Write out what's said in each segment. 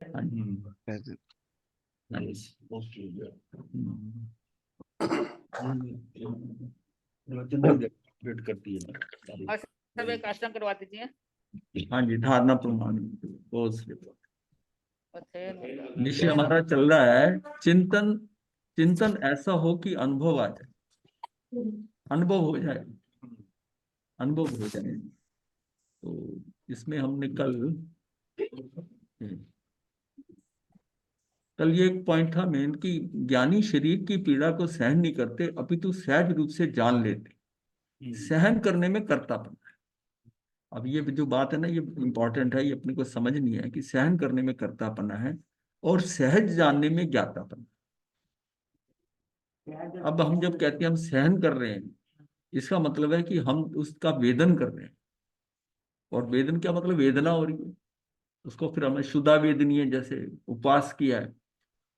हाँ जी। हाँ जी। वेट करती है ना। और सब एक आसन करवा दीजिए। हाँ जी, धारणा प्रमाण रोज निश्चय जय हमारा चल रहा है। चिंतन चिंतन ऐसा हो कि अनुभव आ जाए, अनुभव हो जाए, अनुभव हो जाए। तो इसमें हमने कल ये एक पॉइंट था मेन कि ज्ञानी शरीर की पीड़ा को सहन नहीं करते, अपितु सहज रूप से जान लेते। सहन करने में कर्तापन है। अब ये जो बात है ना, ये इंपॉर्टेंट है, ये अपने को समझनी है कि सहन करने में कर्तापना है और सहज जानने में ज्ञातापन। अब हम जब कहते हैं हम सहन कर रहे हैं, इसका मतलब है कि हम उसका वेदन कर रहे हैं। और वेदन क्या मतलब, वेदना हो रही है उसको, फिर हमें शुदा वेदनीय जैसे उपवास किया है,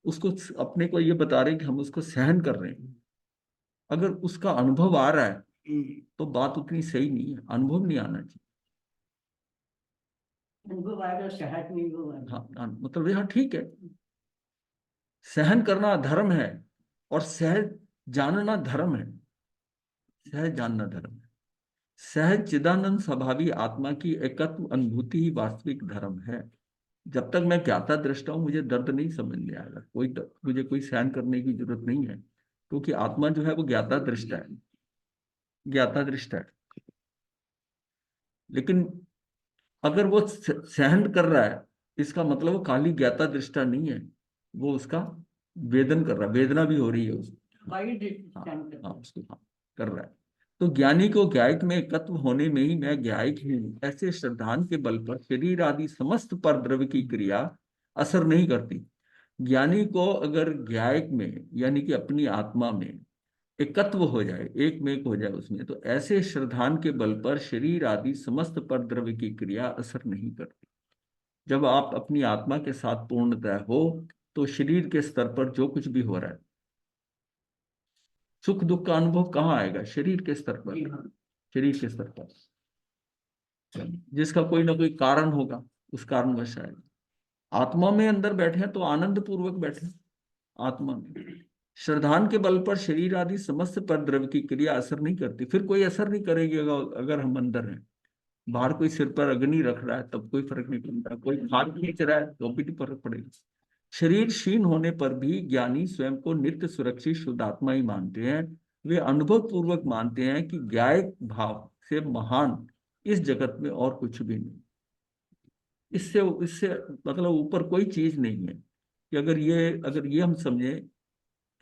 उसको अपने को ये बता रहे हैं कि हम उसको सहन कर रहे हैं। अगर उसका अनुभव आ रहा है तो बात उतनी सही नहीं है, अनुभव नहीं आना चाहिए। अनुभव आएगा, सहज नहीं होगा। हाँ, मतलब यह ठीक है, सहन करना धर्म है और सहज जानना धर्म है। सहज जानना धर्म है। सहज चिदानंद स्वभावी आत्मा की एकत्व अनुभूति ही वास्तविक धर्म है। जब तक मैं ज्ञाता दृष्टा हूं, मुझे दर्द नहीं समझ में आएगा, मुझे कोई सहन करने की जरूरत नहीं है, क्योंकि आत्मा जो है वो ज्ञाता दृष्टा है, ज्ञाता दृष्टा है। लेकिन अगर वो सहन कर रहा है, इसका मतलब वो खाली ज्ञाता दृष्टा नहीं है, वो उसका वेदन कर रहा है, वेदना भी हो रही है उसको। हाँ, उसको हाँ कर रहा है। तो ज्ञानी को ज्ञायक में एकत्व होने में ही मैं ज्ञायक हूँ, ऐसे श्रद्धान के बल पर शरीर आदि समस्त पर द्रव्य की क्रिया असर नहीं करती। ज्ञानी को अगर ज्ञायक में यानी कि अपनी आत्मा में एकत्व हो जाए, एक में एक हो जाए उसमें, तो ऐसे श्रद्धान के बल पर शरीर आदि समस्त पर द्रव्य की क्रिया असर नहीं करती। जब आप अपनी आत्मा के साथ पूर्णतः हो, तो शरीर के स्तर पर जो कुछ भी हो रहा है, सुख दुख का अनुभव कहाँ आएगा, शरीर के स्तर पर, शरीर के स्तर पर, जिसका कोई ना कोई कारण होगा, उस कारणवश आएगा। आत्मा में अंदर बैठे हैं तो आनंद पूर्वक बैठे हैं, आत्मा में। श्रद्धान के बल पर शरीर आदि समस्त पर द्रव्य की क्रिया असर नहीं करती, फिर कोई असर नहीं करेगी अगर हम अंदर हैं। बाहर कोई सिर पर अग्नि रख रहा है तब कोई फर्क नहीं पड़ता, कोई हाथ खींच रहा है तो भी नहीं फर्क पड़ेगा। शरीर क्षीण होने पर भी ज्ञानी स्वयं को नित्य सुरक्षित शुद्ध आत्मा ही मानते हैं। वे अनुभव पूर्वक मानते हैं कि ज्ञाय भाव से महान इस जगत में और कुछ भी नहीं। इससे इससे मतलब ऊपर कोई चीज नहीं है। कि अगर ये हम समझे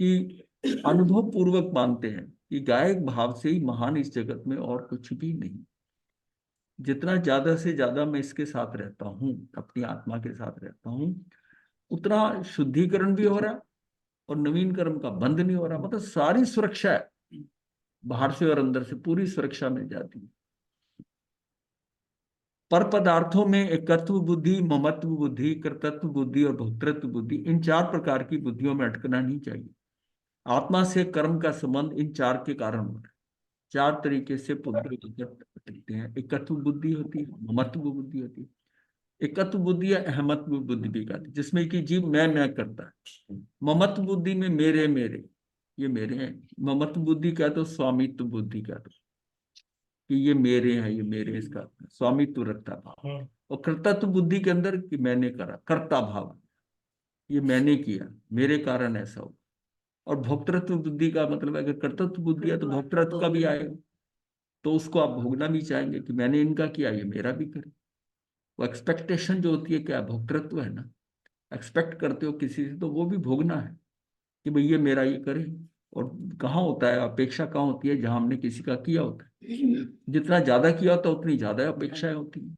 कि अनुभव पूर्वक मानते हैं कि गायक भाव से ही महान इस जगत में और कुछ भी नहीं। जितना ज्यादा से ज्यादा मैं इसके साथ रहता हूँ, अपनी आत्मा के साथ रहता हूँ, उतना शुद्धिकरण भी हो रहा है और नवीन कर्म का बंध नहीं हो रहा। मतलब सारी सुरक्षा है, बाहर से और अंदर से पूरी सुरक्षा मिल जाती है। पर पदार्थों में एकत्व बुद्धि, ममत्व बुद्धि, कर्तृत्व बुद्धि और भोक्तृत्व बुद्धि, इन चार प्रकार की बुद्धियों में अटकना नहीं चाहिए। आत्मा से कर्म का संबंध इन चार के कारण होता है। चार तरीके से बुद्धि अटकते हैं। एकत्व बुद्धि होती है, ममत्व बुद्धि होती है, एकत्व बुद्धि या अहमत्व बुद्धि भी कहते हैं, जिसमें कि जीव मैं करता है। ममत्व बुद्धि में मेरे मेरे, ये मेरे हैं। ममत्व बुद्धि का तो स्वामित्व बुद्धि का तो कि ये मेरे हैं, ये मेरे, इसका स्वामित्व रखता भाव। और कर्तृत्व बुद्धि के अंदर कि मैंने करा, कर्ता भाव, ये मैंने किया, मेरे कारण ऐसा हो। और भोक्तृत्व बुद्धि का मतलब है अगर कर्तृत्व बुद्धि है तो भोक्तृत्व का भी आएगा, तो उसको आप भोगना भी चाहेंगे कि मैंने इनका किया, ये मेरा भी करे। वो एक्सपेक्टेशन जो होती है, क्या भोक्तृत्व है ना, एक्सपेक्ट करते हो किसी से तो वो भी भोगना है कि भाई ये मेरा, ये करे। और कहाँ होता है अपेक्षा, कहाँ होती है, जहां हमने किसी का किया होता है। जितना ज्यादा किया होता है उतनी ज्यादा अपेक्षाएं होती है।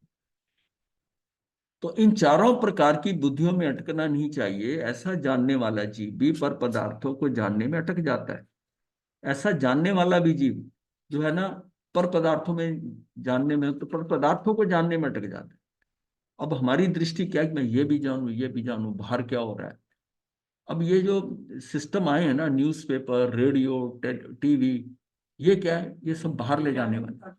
तो इन चारों प्रकार की बुद्धियों में अटकना नहीं चाहिए। ऐसा जानने वाला जीव भी पर पदार्थों को जानने में अटक जाता है। ऐसा जानने वाला भी जीव जो है ना, पर पदार्थों में जानने में, तो पर पदार्थों को जानने में अटक जाता है। अब हमारी दृष्टि क्या है कि मैं ये भी जानूं, ये भी जानूं, बाहर क्या हो रहा है। अब ये जो सिस्टम आए हैं ना, न्यूज़पेपर, रेडियो, टीवी, ये क्या है, ये सब बाहर ले जाने वाले,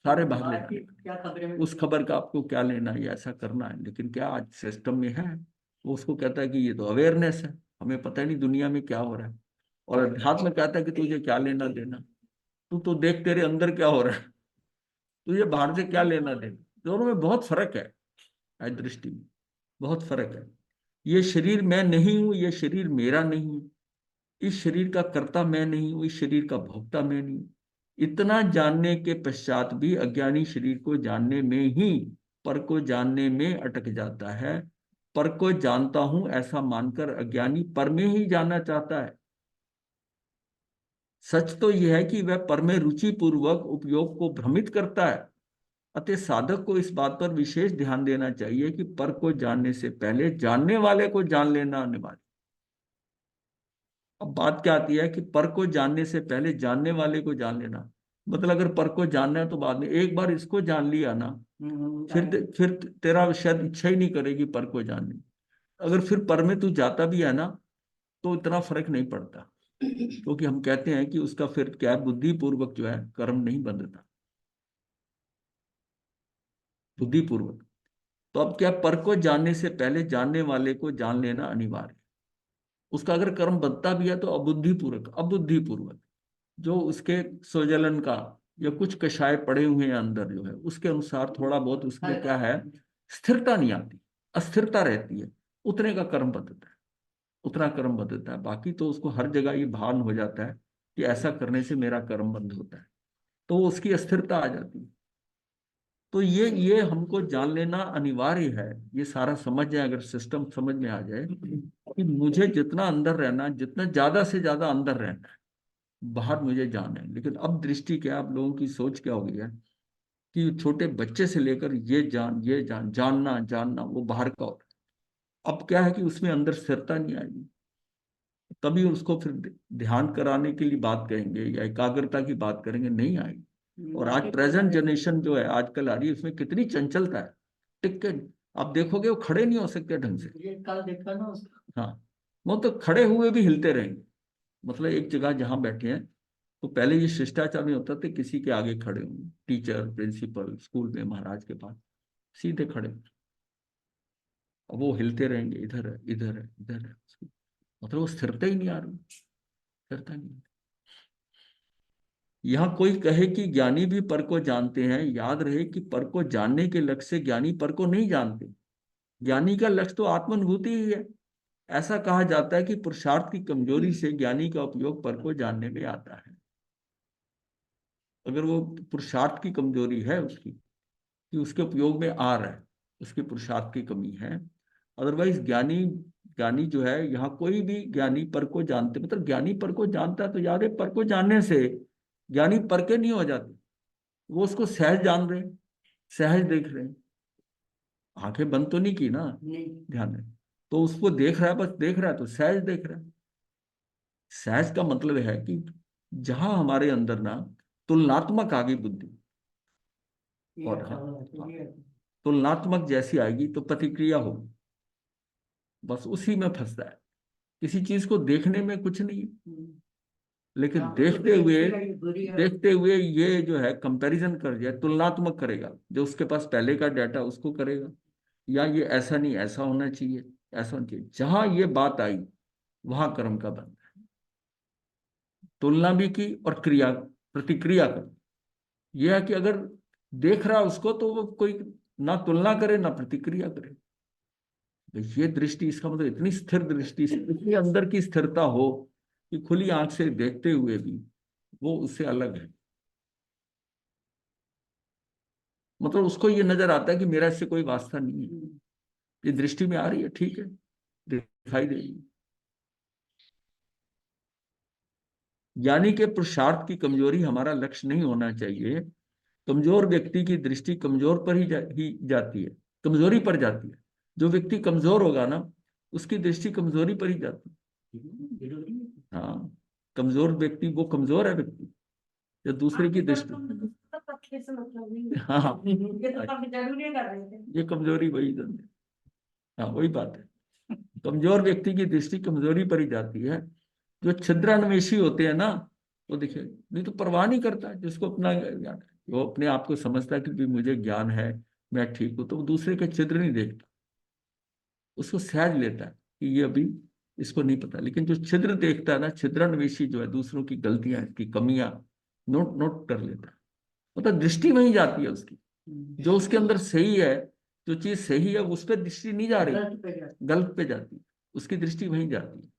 सारे बाहर ले जाने वाले। उस खबर का आपको क्या लेना, ये ऐसा करना है, लेकिन क्या आज सिस्टम में है वो उसको कहता है कि ये तो अवेयरनेस है, हमें पता ही नहीं दुनिया में क्या हो रहा है। और अध्यात्म कहता है कि तुझे क्या लेना देना, तू तो देख तेरे अंदर क्या हो रहा है, तुझे बाहर से क्या लेना देना। दोनों में बहुत फर्क है, दृष्टि में बहुत फर्क है। ये शरीर मैं नहीं हूं, ये शरीर मेरा नहीं है, इस शरीर का कर्ता मैं नहीं हूं, इस शरीर का भोक्ता मैं नहीं हूं। इतना जानने के पश्चात भी अज्ञानी शरीर को जानने में ही पर को जानने में अटक जाता है। पर को जानता हूं ऐसा मानकर अज्ञानी पर में ही जानना चाहता है। सच तो यह है कि वह पर में रुचि पूर्वक उपयोग को भ्रमित करता है। अतः साधक को इस बात पर विशेष ध्यान देना चाहिए कि पर को जानने से पहले जानने वाले को जान लेना अनिवार्य। अब बात क्या आती है कि पर को जानने से पहले जानने वाले को जान लेना, मतलब अगर पर को जानना है तो बाद में, एक बार इसको जान लिया ना, फिर तेरा शायद इच्छा ही नहीं करेगी पर को जानने की। अगर फिर पर में तू जाता भी है ना तो इतना फर्क नहीं पड़ता, क्योंकि हम कहते हैं कि उसका फिर क्या है, बुद्धि पूर्वक जो है कर्म नहीं बंधता, बुद्धि पूर्वक। तो अब क्या, पर को जानने से पहले जानने वाले को जान लेना अनिवार्य। उसका अगर कर्म बनता भी है तो अबुद्धिपूर्वक, अबुद्धिपूर्वक जो उसके स्वजलन का या कुछ कषाय पड़े हुए हैं अंदर जो है उसके अनुसार थोड़ा बहुत उसमें क्या है, स्थिरता नहीं आती, अस्थिरता रहती है, उतने का कर्म बदलता है, उतना कर्म बदलता है। बाकी तो उसको हर जगह ये भान हो जाता है कि ऐसा करने से मेरा कर्म बंद होता है, तो वो उसकी अस्थिरता आ जाती है। तो ये हमको जान लेना अनिवार्य है। ये सारा समझ जाए, अगर सिस्टम समझ में आ जाए कि मुझे जितना अंदर रहना, जितना ज्यादा से ज्यादा अंदर रहना है, बाहर मुझे जाना है। लेकिन अब दृष्टि क्या, आप लोगों की सोच क्या हो गई है कि छोटे बच्चे से लेकर ये जानना जानना वो बाहर का हो। अब क्या है कि उसमें अंदर स्थिरता नहीं आएगी, तभी उसको फिर ध्यान कराने के लिए बात करेंगे या एकाग्रता की बात करेंगे, नहीं आएगी। और आज प्रेजेंट जनरेशन जो है आजकल आ रही है, उसमें कितनी चंचलता है। टिक के आप देखोगे वो खड़े नहीं हो सकते ढंग से। ये कल देखा ना उसका। हाँ, वो तो खड़े हुए भी हिलते रहेंगे। मतलब एक जगह जहां बैठे हैं तो पहले ये शिष्टाचार नहीं होता था किसी के आगे खड़े हों, टीचर प्रिंसिपल स्कूल में महाराज के पास सीधे खड़े। अब वो हिलते रहेंगे, इधर है इधर है इधर है, मतलब वो स्थिरता ही नहीं आ रही, स्थिरता नहीं। यहाँ कोई कहे कि ज्ञानी भी पर को जानते हैं, याद रहे कि पर को जानने के लक्ष्य से ज्ञानी पर को नहीं जानते। ज्ञानी का लक्ष्य तो आत्मानुभूति ही है। ऐसा कहा जाता है कि पुरुषार्थ की कमजोरी से ज्ञानी का उपयोग पर को जानने में आता है। अगर वो पुरुषार्थ की कमजोरी है उसकी, कि उसके उपयोग में आ रहा है, उसके पुरुषार्थ की कमी है। अदरवाइज ज्ञानी, ज्ञानी जो है, यहाँ कोई भी ज्ञानी पर को जानते, मतलब ज्ञानी पर को जानता है तो याद है पर को जानने से ज्ञानी पर के नहीं हो जाते, वो उसको सहज जान रहे हैं, सहज देख रहे हैं। आंखें बंद तो नहीं की ना, नहीं। ध्यान है तो उसको देख रहा है, बस देख रहा है तो सहज देख रहा है। सहज का मतलब है कि जहां हमारे अंदर ना तुलनात्मक आ गई बुद्धि, ये और हाँ, अच्छा होना हाँ, चाहिए। तुलनात्मक जैसी आएगी तो प्रतिक्रिया होगी, बस उसी में फंसता है। किसी चीज को देखने में कुछ नहीं है, लेकिन हाँ, तो देखते भी हुए, अच्छी है, ये बुरी है। देखते हुए ये जो है कंपैरिजन कर दिया, तुलनात्मक करेगा, जो उसके पास पहले का डाटा उसको करेगा, या ये ऐसा नहीं ऐसा होना चाहिए, ऐसा होना चाहिए। जहां ये बात आई वहां कर्म का बंध है। तुलना भी की और क्रिया, प्रतिक्रिया कर। यह है कि अगर देख रहा उसको तो वो कोई ना तुलना करे ना प्रतिक्रिया करे। तो ये दृष्टि, इसका मतलब इतनी स्थिर दृष्टि, इतनी अंदर की स्थिरता हो कि खुली आंख से देखते हुए भी वो उससे अलग है। मतलब उसको ये नजर आता है कि मेरा इससे कोई वास्ता नहीं है। ये दृष्टि में आ रही है, ठीक है, दिखाई दे रही है। ज्ञानी के पुरुषार्थ की कमजोरी हमारा लक्ष्य नहीं होना चाहिए। कमजोर व्यक्ति की दृष्टि कमजोर पर ही जाती है, कमजोरी पर जाती है। जो व्यक्ति कमजोर होगा ना उसकी दृष्टि कमजोरी पर ही जाती है। हाँ, कमजोर व्यक्ति, वो कमजोर है व्यक्ति जो दूसरे की दृष्टि। हाँ हाँ, ये कमजोरी वही है। हाँ वही बात है, कमजोर व्यक्ति की दृष्टि कमजोरी पर ही जाती है। जो छिद्रान्वेषी होते हैं ना, वो देखिए नहीं तो परवाह नहीं करता है, जिसको अपना ज्ञान है, वो अपने आप को समझता है कि भी मुझे ज्ञान है, मैं ठीक हूं, तो वो दूसरे के छिद्र नहीं देखता। उसको सहज लेता है कि ये अभी इसको नहीं पता। लेकिन जो छिद्र देखता है ना, छिद्रान्वेषी जो है, दूसरों की गलतियां, की कमियां नोट नोट कर लेता है, मतलब दृष्टि वहीं जाती है उसकी। जो उसके अंदर सही है, जो चीज सही है, उस पर दृष्टि नहीं जा रही, गलत पे जाते गलत पे जाती है, उसकी दृष्टि वहीं जाती है।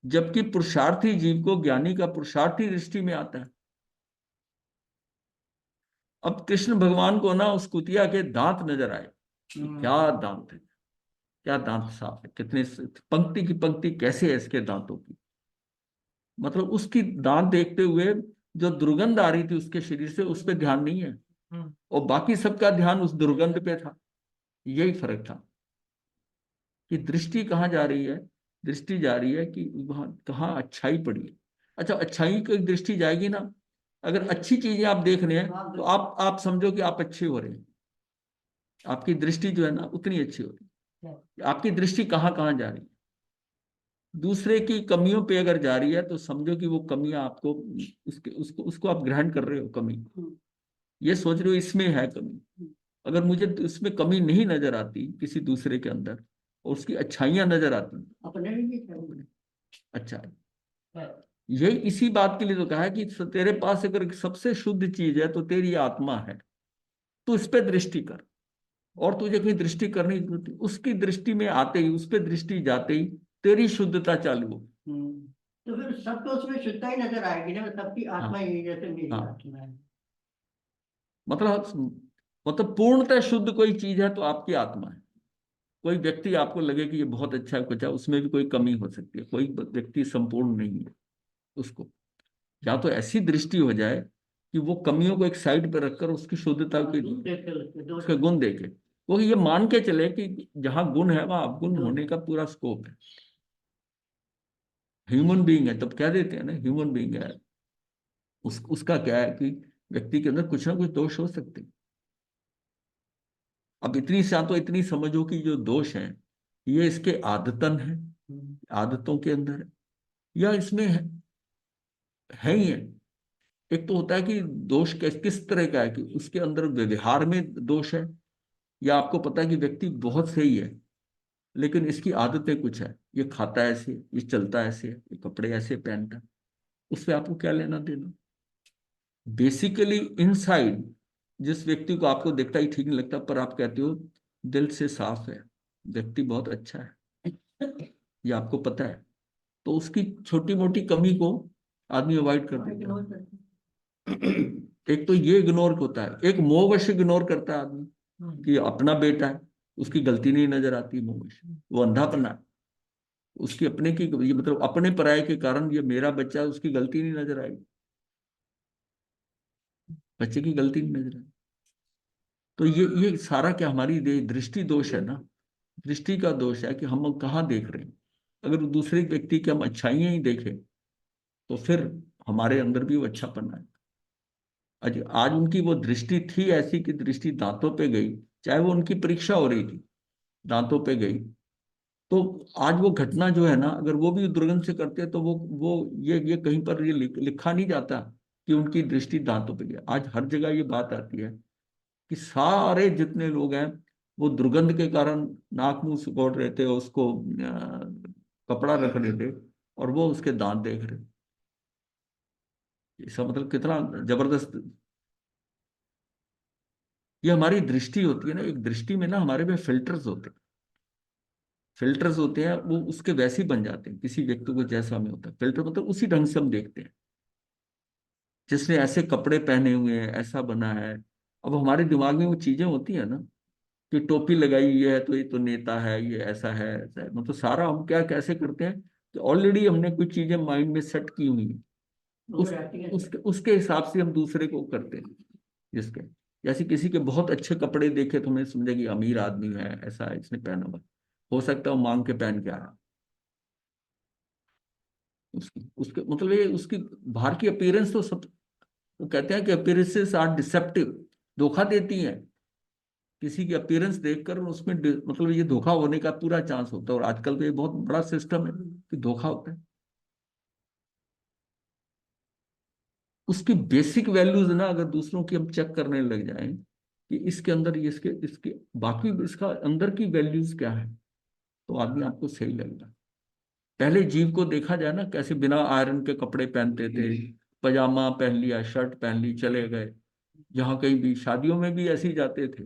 जबकि पुरुषार्थी जीव को ज्ञानी का पुरुषार्थी दृष्टि में आता है। अब कृष्ण भगवान को ना उस कुतिया के दांत नजर आए, कि क्या दांत है, क्या दांत साफ है, कितने पंक्ति की पंक्ति कैसे है इसके दांतों की। मतलब उसकी दांत देखते हुए जो दुर्गंध आ रही थी उसके शरीर से, उस पर ध्यान नहीं है, और बाकी सबका ध्यान उस दुर्गंध पे था। यही फर्क था कि दृष्टि कहाँ जा रही है। दृष्टि जा रही है कि वहां कहाँ अच्छाई पड़ी है। अच्छा, अच्छाई की दृष्टि जाएगी ना, अगर अच्छी चीजें आप देख रहे हैं तो आप समझो कि आप अच्छे हो रहे हैं, आपकी दृष्टि जो है ना उतनी अच्छी हो रही है। आपकी दृष्टि कहाँ कहाँ जा रही है, दूसरे की कमियों पे अगर जा रही है तो समझो कि वो कमियां आपको, उसके उसको उसको आप ग्रहण कर रहे हो कमी, ये सोच रहे हो इसमें है कमी। अगर मुझे उसमें कमी नहीं नजर आती किसी दूसरे के अंदर, और उसकी अच्छाइयां नजर आती, अपने भी नहीं अच्छा, है। यही इसी बात के लिए तो कहा है कि तेरे पास अगर सबसे शुद्ध चीज है तो तेरी आत्मा है, तू इस पे दृष्टि कर। और तुझे कहीं दृष्टि करनी की जरूरत नहीं। उसकी दृष्टि में आते ही, उस पे दृष्टि जाते ही तेरी शुद्धता चालू हो। तो फिर सबको उसमें शुद्धता ही नजर आएगी ना, सबकी आत्मा हाँ ही जैसे मेरी हाँ, आत्मा है। मतलब मतलब पूर्णतः शुद्ध कोई चीज है तो आपकी आत्मा है। कोई व्यक्ति आपको लगे कि ये बहुत अच्छा है, कुछ है, उसमें भी कोई कमी हो सकती है, कोई व्यक्ति संपूर्ण नहीं है। उसको या तो ऐसी दृष्टि हो जाए कि वो कमियों को एक साइड पर रखकर उसकी शुद्धता की, देखे उसके दोष उसके गुण देखे, वो ये मान के चले कि जहां गुण है वहां अवगुण होने का पूरा स्कोप है। ह्यूमन बीइंग है तब कह देते हैं ना, ह्यूमन बीइंग है। उसका क्या है कि व्यक्ति के अंदर कुछ ना कुछ दोष हो सकते हैं। अब इतनी सा तो इतनी समझो कि जो दोष है ये इसके आदतन है, आदतों के अंदर है, या इसमें है ही है। एक तो होता है कि दोष किस तरह का है, कि उसके अंदर व्यवहार में दोष है, या आपको पता है कि व्यक्ति बहुत सही है लेकिन इसकी आदतें कुछ है, ये खाता है ऐसे, ये चलता है ऐसे, ये कपड़े ऐसे पहनता है, उससे आपको क्या लेना देना। बेसिकली इनसाइड जिस व्यक्ति को आपको देखता ही ठीक नहीं लगता, पर आप कहते हो दिल से साफ है, व्यक्ति बहुत अच्छा है, ये आपको पता है, तो उसकी छोटी मोटी कमी को आदमी अवॉइड कर देता है। एक तो ये इग्नोर होता है, एक मोहवश इग्नोर करता है आदमी कि अपना बेटा है, उसकी गलती नहीं नजर आती, मोहवश, वो अंधापना है। उसकी अपने की, ये मतलब अपने पराये के कारण ये मेरा बच्चा है, उसकी गलती नहीं नजर आएगी, बच्चे की गलती नहीं नजर आएगी। तो ये सारा क्या हमारी दृष्टि दोष है ना, दृष्टि का दोष है कि हम कहाँ देख रहे हैं। अगर दूसरे व्यक्ति की हम अच्छाइयां ही देखें तो फिर हमारे अंदर भी वो अच्छापन है। आज आज उनकी वो दृष्टि थी ऐसी कि दृष्टि दांतों पे गई, चाहे वो उनकी परीक्षा हो रही थी, दांतों पे गई, तो आज वो घटना जो है ना, अगर वो भी दुर्गंध से करते तो वो ये कहीं पर ये लिखा नहीं जाता कि उनकी दृष्टि दांतों पे गई। आज हर जगह ये बात आती है कि सारे जितने लोग हैं वो दुर्गंध के कारण नाक मुंह सिकोड़ रहे थे, उसको कपड़ा रख रहे थे, और वो उसके दांत देख रहे। इसका मतलब कितना जबरदस्त ये हमारी दृष्टि होती है ना। एक दृष्टि में ना हमारे में फिल्टर्स होते हैं, फिल्टर्स होते हैं, वो उसके वैसे ही बन जाते हैं, किसी व्यक्ति को जैसा हमें होता है फिल्टर, मतलब उसी ढंग से हम देखते हैं। जिसने ऐसे कपड़े पहने हुए हैं, ऐसा बना है, अब हमारे दिमाग में वो चीजें होती है ना, कि टोपी लगाई हुई है तो ये तो नेता है, ये ऐसा है, मतलब सारा हम क्या कैसे करते हैं कि ऑलरेडी हमने कुछ चीजें माइंड में सेट की हुई हैं, वो उस रहती है। उसके हिसाब से हम दूसरे को करते हैं। जिसके जैसे किसी के बहुत अच्छे कपड़े देखे तो हमें समझे कि अमीर आदमी है, ऐसा है, इसने पहना हुआ, हो सकता है वो मांग के पहन के आया। उसकी उसके मतलब ये उसकी बाहर की अपीयरेंस तो सब, वो कहते हैं कि अपीयरेंसेस आर डिसेप्टिव, धोखा देती हैं। किसी की अपीयरेंस देखकर उसमें मतलब ये धोखा होने का पूरा चांस होता है, और आजकल तो ये बहुत बड़ा सिस्टम है कि धोखा होता है। उसकी बेसिक वैल्यूज ना अगर दूसरों की हम चेक करने लग जाएं कि इसके अंदर ये इसके इसके बाकी इसका अंदर की वैल्यूज क्या है, तो आदमी आपको सही लगेगा। पहले जीव को देखा जाए ना, कैसे बिना आयरन के कपड़े पहनते थे, पजामा पहन लिया, शर्ट पहन ली, चले गए। जहाँ कहीं भी शादियों में भी ऐसे ही जाते थे,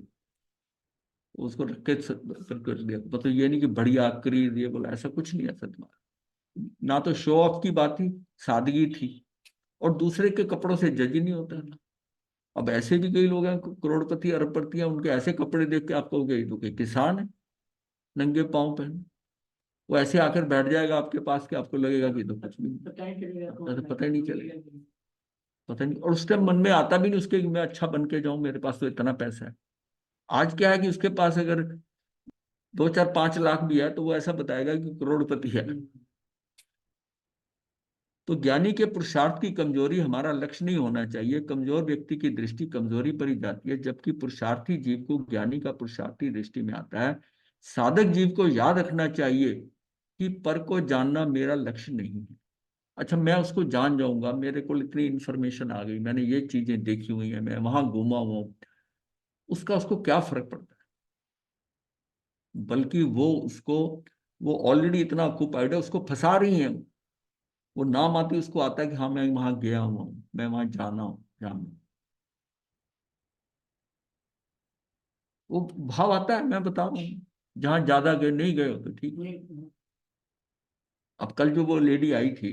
उसको रख के कर दिया। मतलब ये नहीं कि बढ़िया करीब ये बोला, ऐसा कुछ नहीं है सच में। ना तो शो ऑफ की बात थी, सादगी थी, और दूसरे के कपड़ों से जज ही नहीं होता था। अब ऐसे भी कई लोग हैं करोड़पति अरबपति हैं, उनके ऐसे कपड़े देख के आप कहोगे तो कोई किसान है नंगे पाँव पहने। वो ऐसे आकर बैठ जाएगा आपके पास कि आपको लगेगा कि तो कुछ भी नहीं, पता नहीं चलेगा पता ही नहीं चलेगा, पता नहीं। और उस टाइम मन में आता भी नहीं उसके कि मैं अच्छा बन के जाऊं, मेरे पास तो इतना पैसा है। आज क्या है कि उसके पास अगर 2 4 5 लाख भी है तो वो ऐसा बताएगा कि करोड़पति है। तो ज्ञानी के पुरुषार्थ की कमजोरी हमारा लक्ष्य नहीं होना चाहिए। कमजोर व्यक्ति की दृष्टि कमजोरी पर ही जाती है, जबकि पुरुषार्थी जीव को ज्ञानी का पुरुषार्थी दृष्टि में आता है। साधक जीव को याद रखना चाहिए कि पर को जानना मेरा लक्ष्य नहीं है। अच्छा, मैं उसको जान जाऊंगा, मेरे को इतनी इन्फॉर्मेशन आ गई, मैंने ये चीजें देखी हुई हैं, मैं वहां घूमा हुआ हूं, उसका उसको क्या फर्क पड़ता है। बल्कि वो ऑलरेडी इतना ऑक्यूपाइड है, उसको फंसा रही है। वो नाम आती उसको आता है कि हाँ मैं वहां गया हुआ हूँ, मैं वहां जाना। वो भाव आता है, मैं बता रहा हूँ। जहां ज्यादा गए नहीं गए हो तो ठीक। नहीं। अब कल जो वो लेडी आई थी,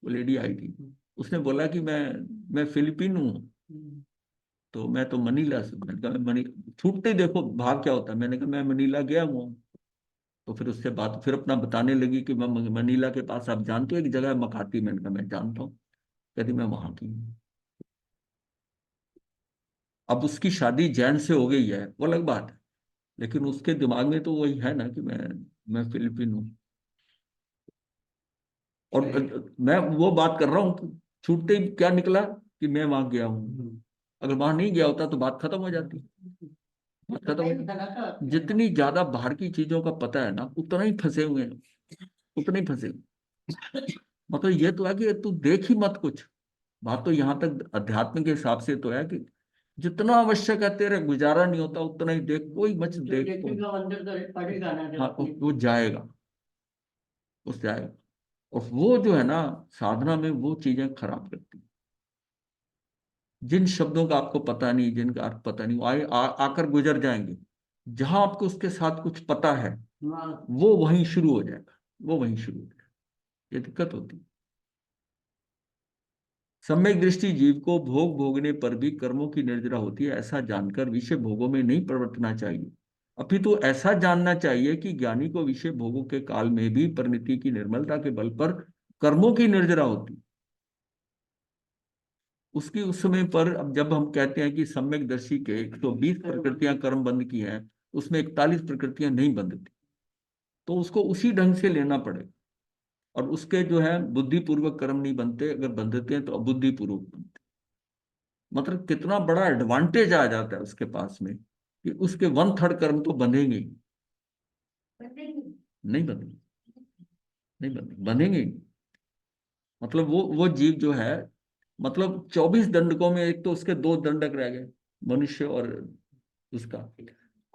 वो लेडी आई थी, उसने बोला कि मैं फिलिपिन हूँ। तो मैं तो मनीला से, मैंने कहा मैं मनी, छूटते ही देखो भाव क्या होता है। मैंने कहा मैं मनीला गया हुआ हूँ। तो फिर उससे बात, फिर अपना बताने लगी कि मैं मनीला के पास, आप जानते हो एक जगह है मकाती। मैंने कहा मैं जानता हूँ। कहती मैं वहां की हूँ। अब उसकी शादी जैन से हो गई है, वो अलग बात है, लेकिन उसके दिमाग में तो वही है ना कि मैं फिलिपिन हूँ। और मैं वो बात कर रहा हूँ कि छूटते ही क्या निकला कि मैं वहां गया हूँ। अगर वहां नहीं गया होता तो बात खत्म हो जाती। बात खत्म हो जाती। जितनी ज्यादा बाहर की चीजों का पता है ना, उतना ही फंसे हुए हैं, उतने ही फंसे हुए। मतलब ये तो है कि तू देख ही मत कुछ। बात तो यहाँ तक अध्यात्म के हिसाब से तो है कि जितना आवश्यक है, तेरे गुजारा नहीं होता उतना ही देख, कोई मत देख देखेगा अंदर तो पड़ेगा ना हाँ, वो जाएगा, उस जाएगा। और वो जो है ना, साधना में वो चीजें खराब करती हैं। जिन शब्दों का आपको पता नहीं, जिनका अर्थ पता नहीं, वो आकर गुजर जाएंगे। जहां आपको उसके साथ कुछ पता है, वो वहीं शुरू हो जाएगा, वो वहीं शुरू हो जाएगा। ये दिक्कत होती है। सम्यक दृष्टि जीव को भोग भोगने पर भी कर्मों की निर्जरा होती है, ऐसा जानकर विषय भोगों में नहीं प्रवर्तना चाहिए। अपितु ऐसा जानना चाहिए कि ज्ञानी को विषय भोगों के काल में भी परिणति की निर्मलता के बल पर कर्मों की निर्जरा होती है। उसकी उस समय पर, अब जब हम कहते हैं कि सम्यक दर्शी के 120 प्रकृतियां कर्म बंद की हैं, उसमें 41 प्रकृतियां नहीं बंद थी, तो उसको उसी ढंग से लेना पड़ेगा। और उसके जो है बुद्धिपूर्वक कर्म नहीं बनते, अगर बंधते हैं तो अबुद्धिपूर्वक बनते। मतलब कितना बड़ा एडवांटेज आ जाता है उसके पास में कि उसके 1/3 कर्म तो बंधेंगे ही। नहीं बंधेंगे, नहीं बंधेंगे, बंधेंगे ही। मतलब वो जीव जो है, मतलब 24 दंडकों में एक तो उसके 2 दंडक रह गए, मनुष्य और उसका।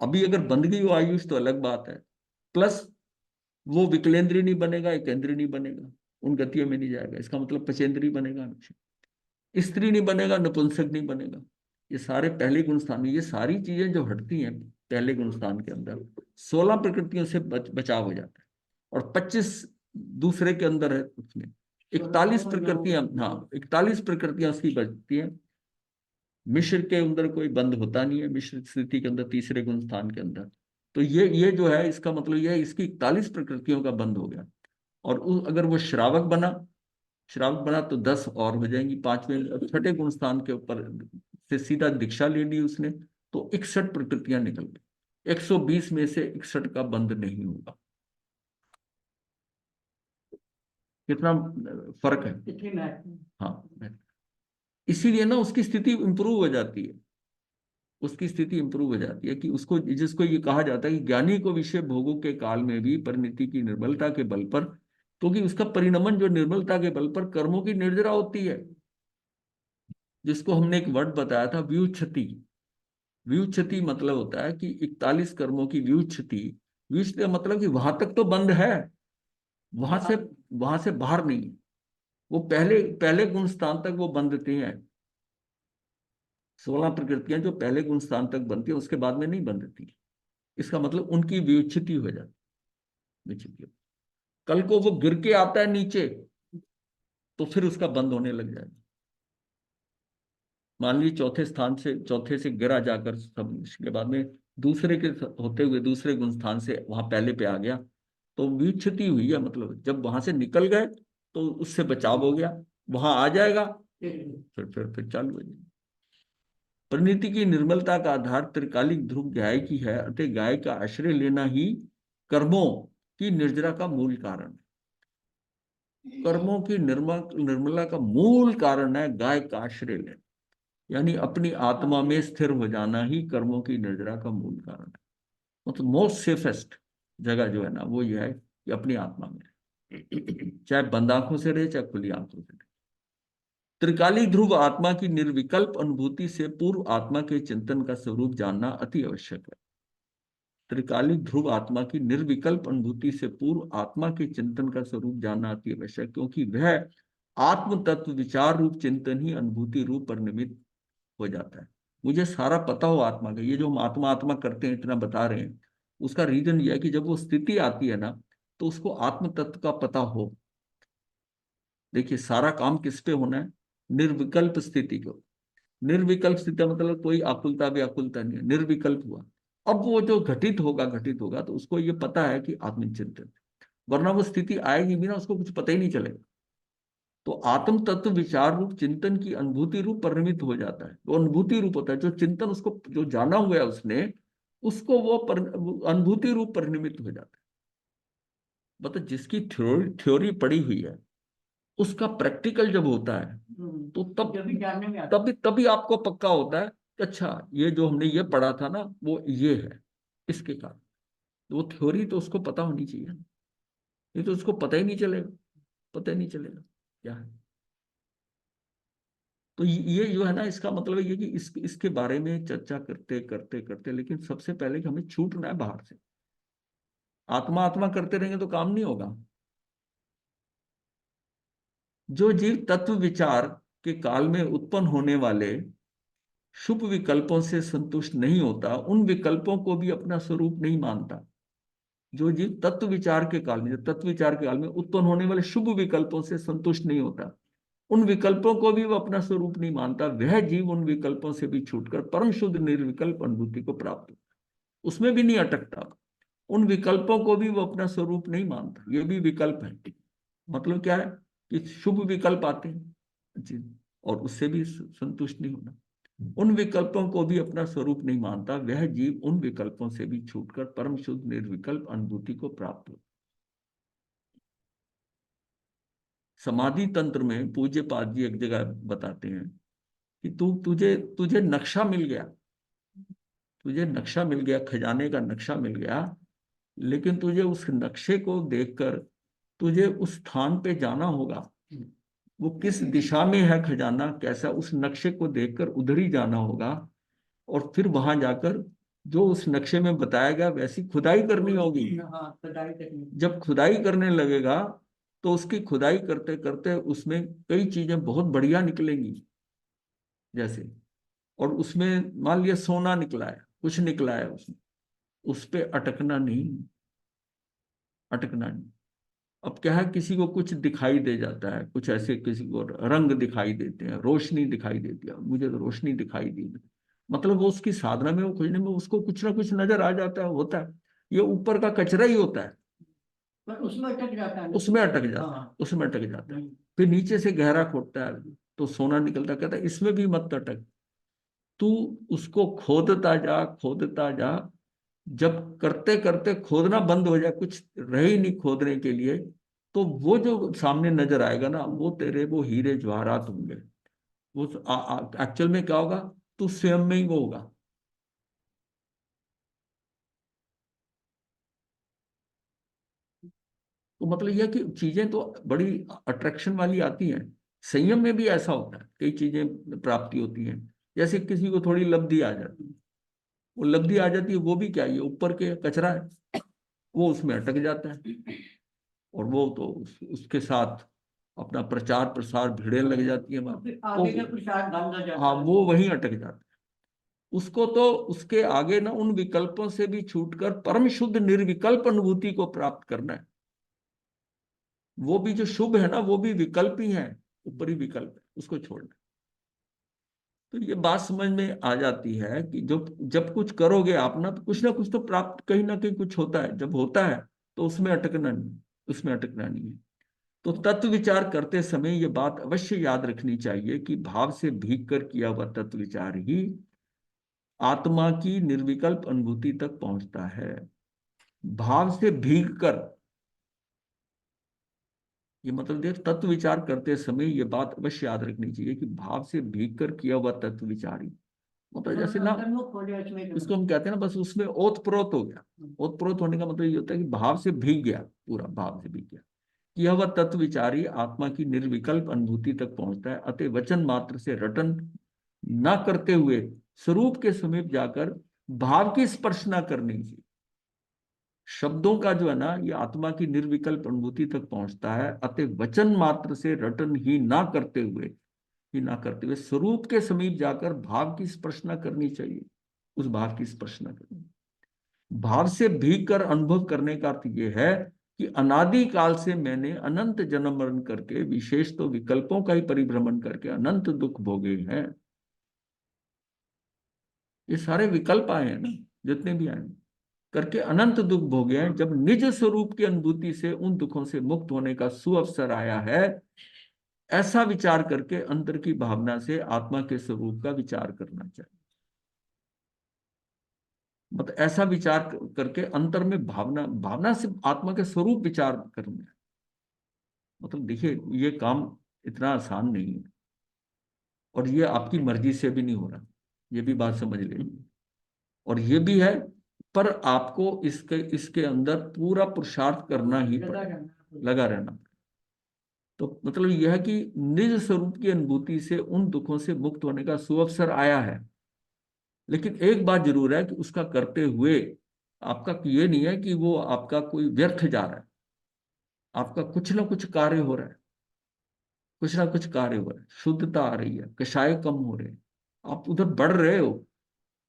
अभी अगर बंध गई वो आयुष तो अलग बात है। प्लस वो विकलेंद्रीय नहीं बनेगा, एकेंद्रीय नहीं बनेगा, उन गतियों में नहीं जाएगा। इसका मतलब पचेंद्रीय बनेगा हमेशा, स्त्री नहीं बनेगा, नपुंसक नहीं बनेगा। ये सारे पहले गुण स्थान में, ये सारी चीजें जो हटती हैं पहले गुण स्थान के अंदर, 16 प्रकृतियों से बचाव हो जाता है। और 25 दूसरे के अंदर है, उसमें 41 प्रकृतियां, हाँ 41 प्रकृतियां उसकी बचती हैं। मिश्र के अंदर कोई बंद होता नहीं है, मिश्र स्थिति के अंदर तीसरे गुण स्थान के अंदर। तो ये जो है, इसका मतलब ये है इसकी 41 प्रकृतियों का बंद हो गया। और अगर वो श्रावक बना तो 10 और हो जाएंगी, 5वें 6ठे गुण स्थान के ऊपर से सीधा दीक्षा ले ली उसने, तो 61 प्रकृतियां निकल गई। 120 में से 61 का बंद नहीं होगा। कितना फर्क है। कितनी महत्व। हाँ, इसीलिए ना उसकी स्थिति इंप्रूव हो जाती है। उसकी स्थिति इंप्रूव हो जाती है कि उसको, जिसको ये कहा जाता है कि ज्ञानी को विषय भोगों के काल में भी परिणति की निर्बलता के बल पर, क्योंकि उसका परिणमन जो निर्बलता के बल पर कर्मों की निर्जरा होती है, जिसको हमने एक वर्ड बताया था व्युत्पत्ति। व्युत्पत्ति मतलब होता है कि 41 कर्मों की व्युत्पत्ति। व्युत्पत्ति का मतलब कि वहां तक तो बंद है, वहां से बाहर नहीं है। वो पहले पहले गुण स्थान तक वो बंधते हैं। 16 प्रकृतियां जो पहले गुण स्थान तक बनती है उसके बाद में नहीं बंधती। इसका मतलब उनकी व्युत्पत्ति हो जाती, व्युत्पत्ति। कल को वो गिर के आता है नीचे तो फिर उसका बंद होने लग जाएगा। मान लीजिए चौथे से गिरा जाकर सब, इसके बाद में दूसरे के होते हुए दूसरे गुण स्थान से वहां पहले पे आ गया, तो व्युत्पत्ति हुई है। मतलब जब वहां से निकल गए तो उससे बचाव हो गया, वहां आ जाएगा फिर चालू हो जाएगा। परिणति की निर्मलता का आधार त्रिकालिक ध्रुव गाय की है, अतः गाय का आश्रय लेना ही कर्मों की निर्जरा का मूल कारण है। कर्मों की निर्मला का मूल कारण है गाय का आश्रय लेना, यानी अपनी आत्मा में स्थिर हो जाना ही कर्मों की निर्जरा का मूल कारण है। मतलब मोस्ट सेफेस्ट जगह जो है ना वो ये है कि अपनी आत्मा में रहे, चाहे बंद आंखों से रहे चाहे खुली आंखों से रहे। त्रिकालिक ध्रुव आत्मा की निर्विकल्प अनुभूति से पूर्व आत्मा के चिंतन का स्वरूप जानना अति आवश्यक है। त्रिकालिक ध्रुव आत्मा की निर्विकल्प अनुभूति से पूर्व आत्मा के चिंतन का स्वरूप जानना अति आवश्यक, क्योंकि वह आत्म तत्व विचार रूप चिंतन ही अनुभूति रूप परिणमित हो जाता है। मुझे सारा पता हो आत्मा का, ये जो हम आत्मा आत्मा करते हैं इतना बता रहे हैं, उसका रीजन ये है कि जब वो स्थिति आती है ना तो उसको आत्म तत्व का पता हो। देखिए सारा काम किस पे होना है, निर्विकल्प स्थिति को। निर्विकल्प स्थिति मतलब कोई आकुलता व्याकुलता नहीं है, निर्विकल्प हुआ। अब वो जो घटित होगा तो उसको ये पता है कि आत्मचिंतन, वरना वो स्थिति आएगी भी ना उसको कुछ पता ही नहीं चलेगा। तो आत्म तत्व विचार रूप चिंतन की अनुभूति रूप परिणमित हो जाता है। वो अनुभूति रूप होता है, जो चिंतन उसको जो जाना हुआ है उसने, उसको वो अनुभूति रूप परिणमित हो जाता है। मतलब जिसकी थ्योरी पड़ी हुई है उसका प्रैक्टिकल जब होता है तो तभी आपको पक्का होता है कि अच्छा ये जो हमने ये पढ़ा था ना वो ये है, इसके कारण। वो थ्योरी तो उसको पता होनी चाहिए ना, नहीं तो उसको पता ही नहीं चलेगा, पता ही नहीं चलेगा क्या है। तो ये जो है ना इसका मतलब ये कि इसके बारे में चर्चा करते करते करते, लेकिन सबसे पहले कि हमें छूटना है बाहर से। आत्मा आत्मा करते रहेंगे तो काम नहीं होगा। जो जीव तत्व विचार के काल में उत्पन्न होने वाले शुभ विकल्पों से संतुष्ट नहीं होता, उन विकल्पों को भी अपना स्वरूप नहीं मानता। जो जीव तत्व विचार के काल में, तत्व विचार के काल में उत्पन्न होने वाले शुभ विकल्पों से संतुष्ट नहीं होता, उन विकल्पों को भी वो अपना स्वरूप नहीं मानता, वह जीव उन विकल्पों से भी छूटकर परम शुद्ध निर्विकल्प अनुभूति को प्राप्त होता, उसमें भी नहीं अटकता। उन विकल्पों को भी वो अपना स्वरूप नहीं मानता, ये भी विकल्प है। मतलब क्या है कि शुभ विकल्प आते हैं जी, और उससे भी संतुष्ट नहीं होना। उन विकल्पों को भी अपना स्वरूप नहीं मानता, वह जीव उन विकल्पों से भी छूटकर परम शुद्ध निर्विकल्प अनुभूति को प्राप्त हो। समाधि तंत्र में पूज्य पाद जी एक जगह बताते हैं कि तुझे तुझे नक्शा मिल गया, तुझे नक्शा मिल गया, खजाने का नक्शा मिल गया, लेकिन तुझे उस नक्शे को देखकर तुझे उस स्थान पे जाना होगा। वो किस दिशा में है खजाना कैसा, उस नक्शे को देखकर उधर ही जाना होगा, और फिर वहां जाकर जो उस नक्शे में बताया गया वैसी खुदाई करनी होगी। जब खुदाई करने लगेगा तो उसकी खुदाई करते करते उसमें कई चीजें बहुत बढ़िया निकलेंगी। जैसे, और उसमें मान लिया सोना निकला है, कुछ निकला है उसमें, उस पे अटकना नहीं, अटकना नहीं। अब क्या है, किसी को कुछ दिखाई दे जाता है, कुछ ऐसे किसी को रंग दिखाई देते हैं, रोशनी दिखाई देती है, मुझे तो रोशनी दिखाई दी, मतलब वो उसकी साधना में वो खोजने में उसको कुछ ना कुछ नजर आ जाता है, होता है। ये ऊपर का कचरा ही होता है, पर उसमें अटक जाता है, उसमें अटक जाता है, उसमें अटक जाता है। फिर नीचे से गहरा खोदता है तो सोना निकलता, कहता है इसमें भी मत अटक, तू उसको खोदता जा, खोदता जा। जब करते करते खोदना बंद हो जाए, कुछ रहे ही नहीं खोदने के लिए, तो वो जो सामने नजर आएगा ना वो तेरे वो हीरे जवाहरात होंगे। वो एक्चुअल में क्या होगा, तू स्वयं में ही वो होगा। तो मतलब यह कि चीजें तो बड़ी अट्रैक्शन वाली आती हैं। संयम में भी ऐसा होता है, कई चीजें प्राप्ति होती हैं। जैसे किसी को थोड़ी लब्धि आ जाती है, वो लब्धि आ जाती है, वो भी क्या, ये ऊपर के कचरा है, वो उसमें अटक जाता है। और वो तो उसके साथ अपना प्रचार प्रसार भीड़ें लग जाती है वहां। फिर आगे का प्रसाद बंद हो जाता हाँ, है। वो वहीं अटक जाता है। उसको तो उसके आगे ना उन विकल्पों से भी छूटकर परम शुद्ध निर्विकल्प अनुभूति को प्राप्त करना है। वो भी जो शुभ है ना, वो भी विकल्प ही है, ऊपरी विकल्प है, उसको छोड़ना है। तो ये बात समझ में आ जाती है कि जब जब कुछ करोगे आप ना कुछ तो प्राप्त कहीं ना कहीं कुछ होता है। जब होता है तो उसमें अटकना नहीं, उसमें अटकना नहीं है। तो तत्व विचार करते समय ये बात अवश्य याद रखनी चाहिए कि भाव से भीग कर किया हुआ तत्व विचार ही आत्मा की निर्विकल्प अनुभूति तक पहुंचता है। भाव से भीग कर, ये मतलब देख, तत्व विचार करते समय ये बात अवश्य याद रखनी चाहिए कि भाव से भीग कर किया हुआ तत्व विचार ही, मतलब जैसे ना, अंतर्मुख हो जाए उसमें इसको हम कहते हैं ना, बस उसमें ओत प्रोत हो गया। ओत प्रोत होने का मतलब ये होता है कि भाव से भीग गया, पूरा भाव से भीग गया। किया हुआ तत्व विचारी आत्मा की निर्विकल्प अनुभूति तक पहुंचता है, अतः वचन मात्र से रटन न करते हुए स्वरूप के समीप जाकर भाव की स्पर्श न करनी चाहिए। शब्दों का जो है ना, ये आत्मा की निर्विकल्प अनुभूति तक पहुंचता है, अतः वचन मात्र से रटन ही ना करते हुए, स्वरूप के समीप जाकर भाव की स्पर्श न करनी चाहिए, उस भाव की स्पर्श न करनी। भाव से भीग कर अनुभव करने का अर्थ यह है कि अनादि काल से मैंने अनंत जन्म मरण करके, विशेष तो विकल्पों का ही परिभ्रमण करके अनंत दुख भोगे हैं। ये सारे विकल्प आए हैं ना, जितने भी आए करके अनंत दुख भोगे हैं। जब निज स्वरूप की अनुभूति से उन दुखों से मुक्त होने का सुअवसर आया है, ऐसा विचार करके अंतर की भावना से आत्मा के स्वरूप का विचार करना चाहिए। मतलब ऐसा विचार करके अंतर में भावना, भावना से आत्मा के स्वरूप विचार करना है। मतलब देखिए, ये काम इतना आसान नहीं है, और ये आपकी मर्जी से भी नहीं हो रहा, ये भी बात समझ लेनी। और ये भी है, पर आपको इसके इसके अंदर पूरा पुरुषार्थ करना ही पड़ेगा, लगा रहना। तो मतलब यह है कि निज स्वरूप की अनुभूति से उन दुखों से मुक्त होने का सुअवसर आया है। लेकिन एक बात जरूर है कि उसका करते हुए आपका ये नहीं है कि वो आपका कोई व्यर्थ जा रहा है। आपका कुछ ना कुछ कार्य हो रहा है, कुछ ना कुछ कार्य हो रहा है, शुद्धता आ रही है, कषाय कम हो रहे हैं, आप उधर बढ़ रहे हो।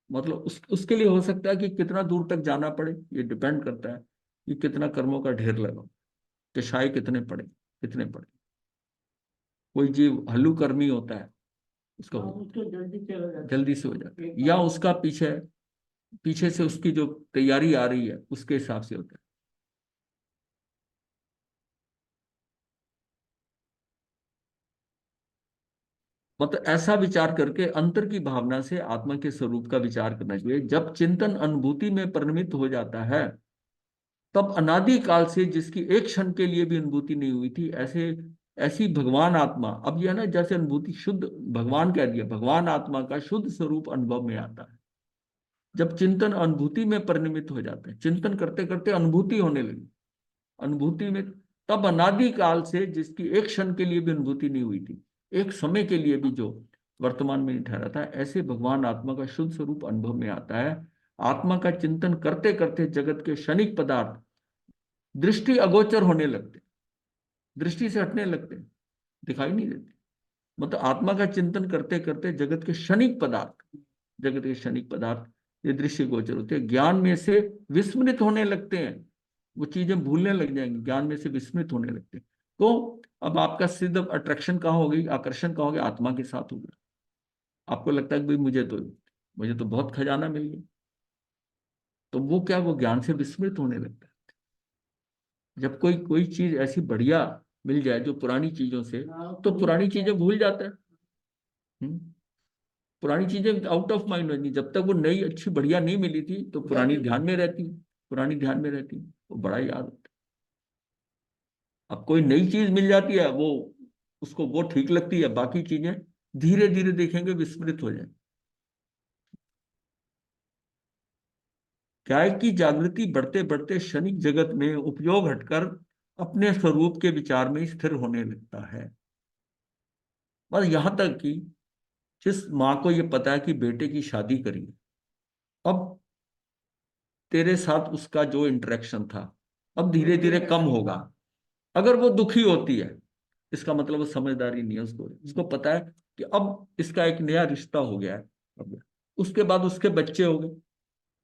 मतलब उसके लिए हो सकता है कि कितना दूर तक जाना पड़े, ये डिपेंड करता है कि कितना कर्मों का ढेर लगाओ, कषाय कितने पड़े, कितने पड़े। कोई जीव हल्लुकर्मी होता है, उसका उसको जल्दी से हो जाता है। जल्दी से हो जाता है, या उसका पीछे पीछे से उसकी जो तैयारी आ रही है उसके हिसाब से होता है। मतलब ऐसा विचार करके अंतर की भावना से आत्मा के स्वरूप का विचार करना चाहिए। जब चिंतन अनुभूति में परिणमित हो जाता है, तब अनादि काल से जिसकी एक क्षण के लिए भी अनुभूति नहीं हुई थी, ऐसे ऐसी भगवान आत्मा, अब यह ना जैसे अनुभूति शुद्ध, भगवान कह दिया, भगवान आत्मा का शुद्ध स्वरूप अनुभव में आता है। जब चिंतन अनुभूति में परिणमित हो जाता है, चिंतन करते करते अनुभूति होने लगी, अनुभूति में, तब अनादि काल से जिसकी एक क्षण के लिए भी अनुभूति नहीं हुई थी, एक समय के लिए भी जो वर्तमान में नहीं ठहरा था, ऐसे भगवान आत्मा का शुद्ध स्वरूप अनुभव में आता है। आत्मा का चिंतन करते करते जगत के क्षणिक पदार्थ दृष्टि अगोचर होने लगते, दृष्टि से हटने लगते, दिखाई नहीं देते। मतलब आत्मा का चिंतन करते करते जगत के क्षणिक पदार्थ, जगत के क्षणिक पदार्थ ये दृश्य गोचर होते हैं, ज्ञान में से विस्मृत होने लगते हैं। वो चीजें भूलने लग जाएंगी, ज्ञान में से विस्मृत होने लगते हैं। तो अब आपका सिद्ध अट्रैक्शन कहाँ होगी, आकर्षण कहाँ होगा, आत्मा के साथ होगा। आपको लगता है कि भाई मुझे तो बहुत खजाना मिल गया, तो वो क्या, वो ज्ञान से विस्मृत होने लगता है। जब कोई कोई चीज ऐसी बढ़िया मिल जाए जो पुरानी चीजों से, तो पुरानी चीजें भूल जाता है। हम्म? पुरानी चीजें आउट ऑफ माइंड हो जाती, जब तक वो नई अच्छी बढ़िया नहीं मिली थी तो पुरानी ध्यान में रहती, पुरानी ध्यान में रहती, वो बड़ा याद होता है। अब कोई नई चीज मिल जाती है, वो उसको वो ठीक लगती है, बाकी चीजें धीरे धीरे देखेंगे विस्मृत हो जाए। काय की जागृति बढ़ते बढ़ते क्षणिक जगत में उपयोग हटकर अपने स्वरूप के विचार में स्थिर होने लगता है। बस यहां तक कि जिस माँ को ये पता है कि बेटे की शादी करी, अब तेरे साथ उसका जो इंटरेक्शन था अब धीरे धीरे कम होगा। अगर वो दुखी होती है, इसका मतलब वो समझदारी नहीं है, उसको पता है कि अब इसका एक नया रिश्ता हो गया है। अब उसके बाद उसके बच्चे हो गए,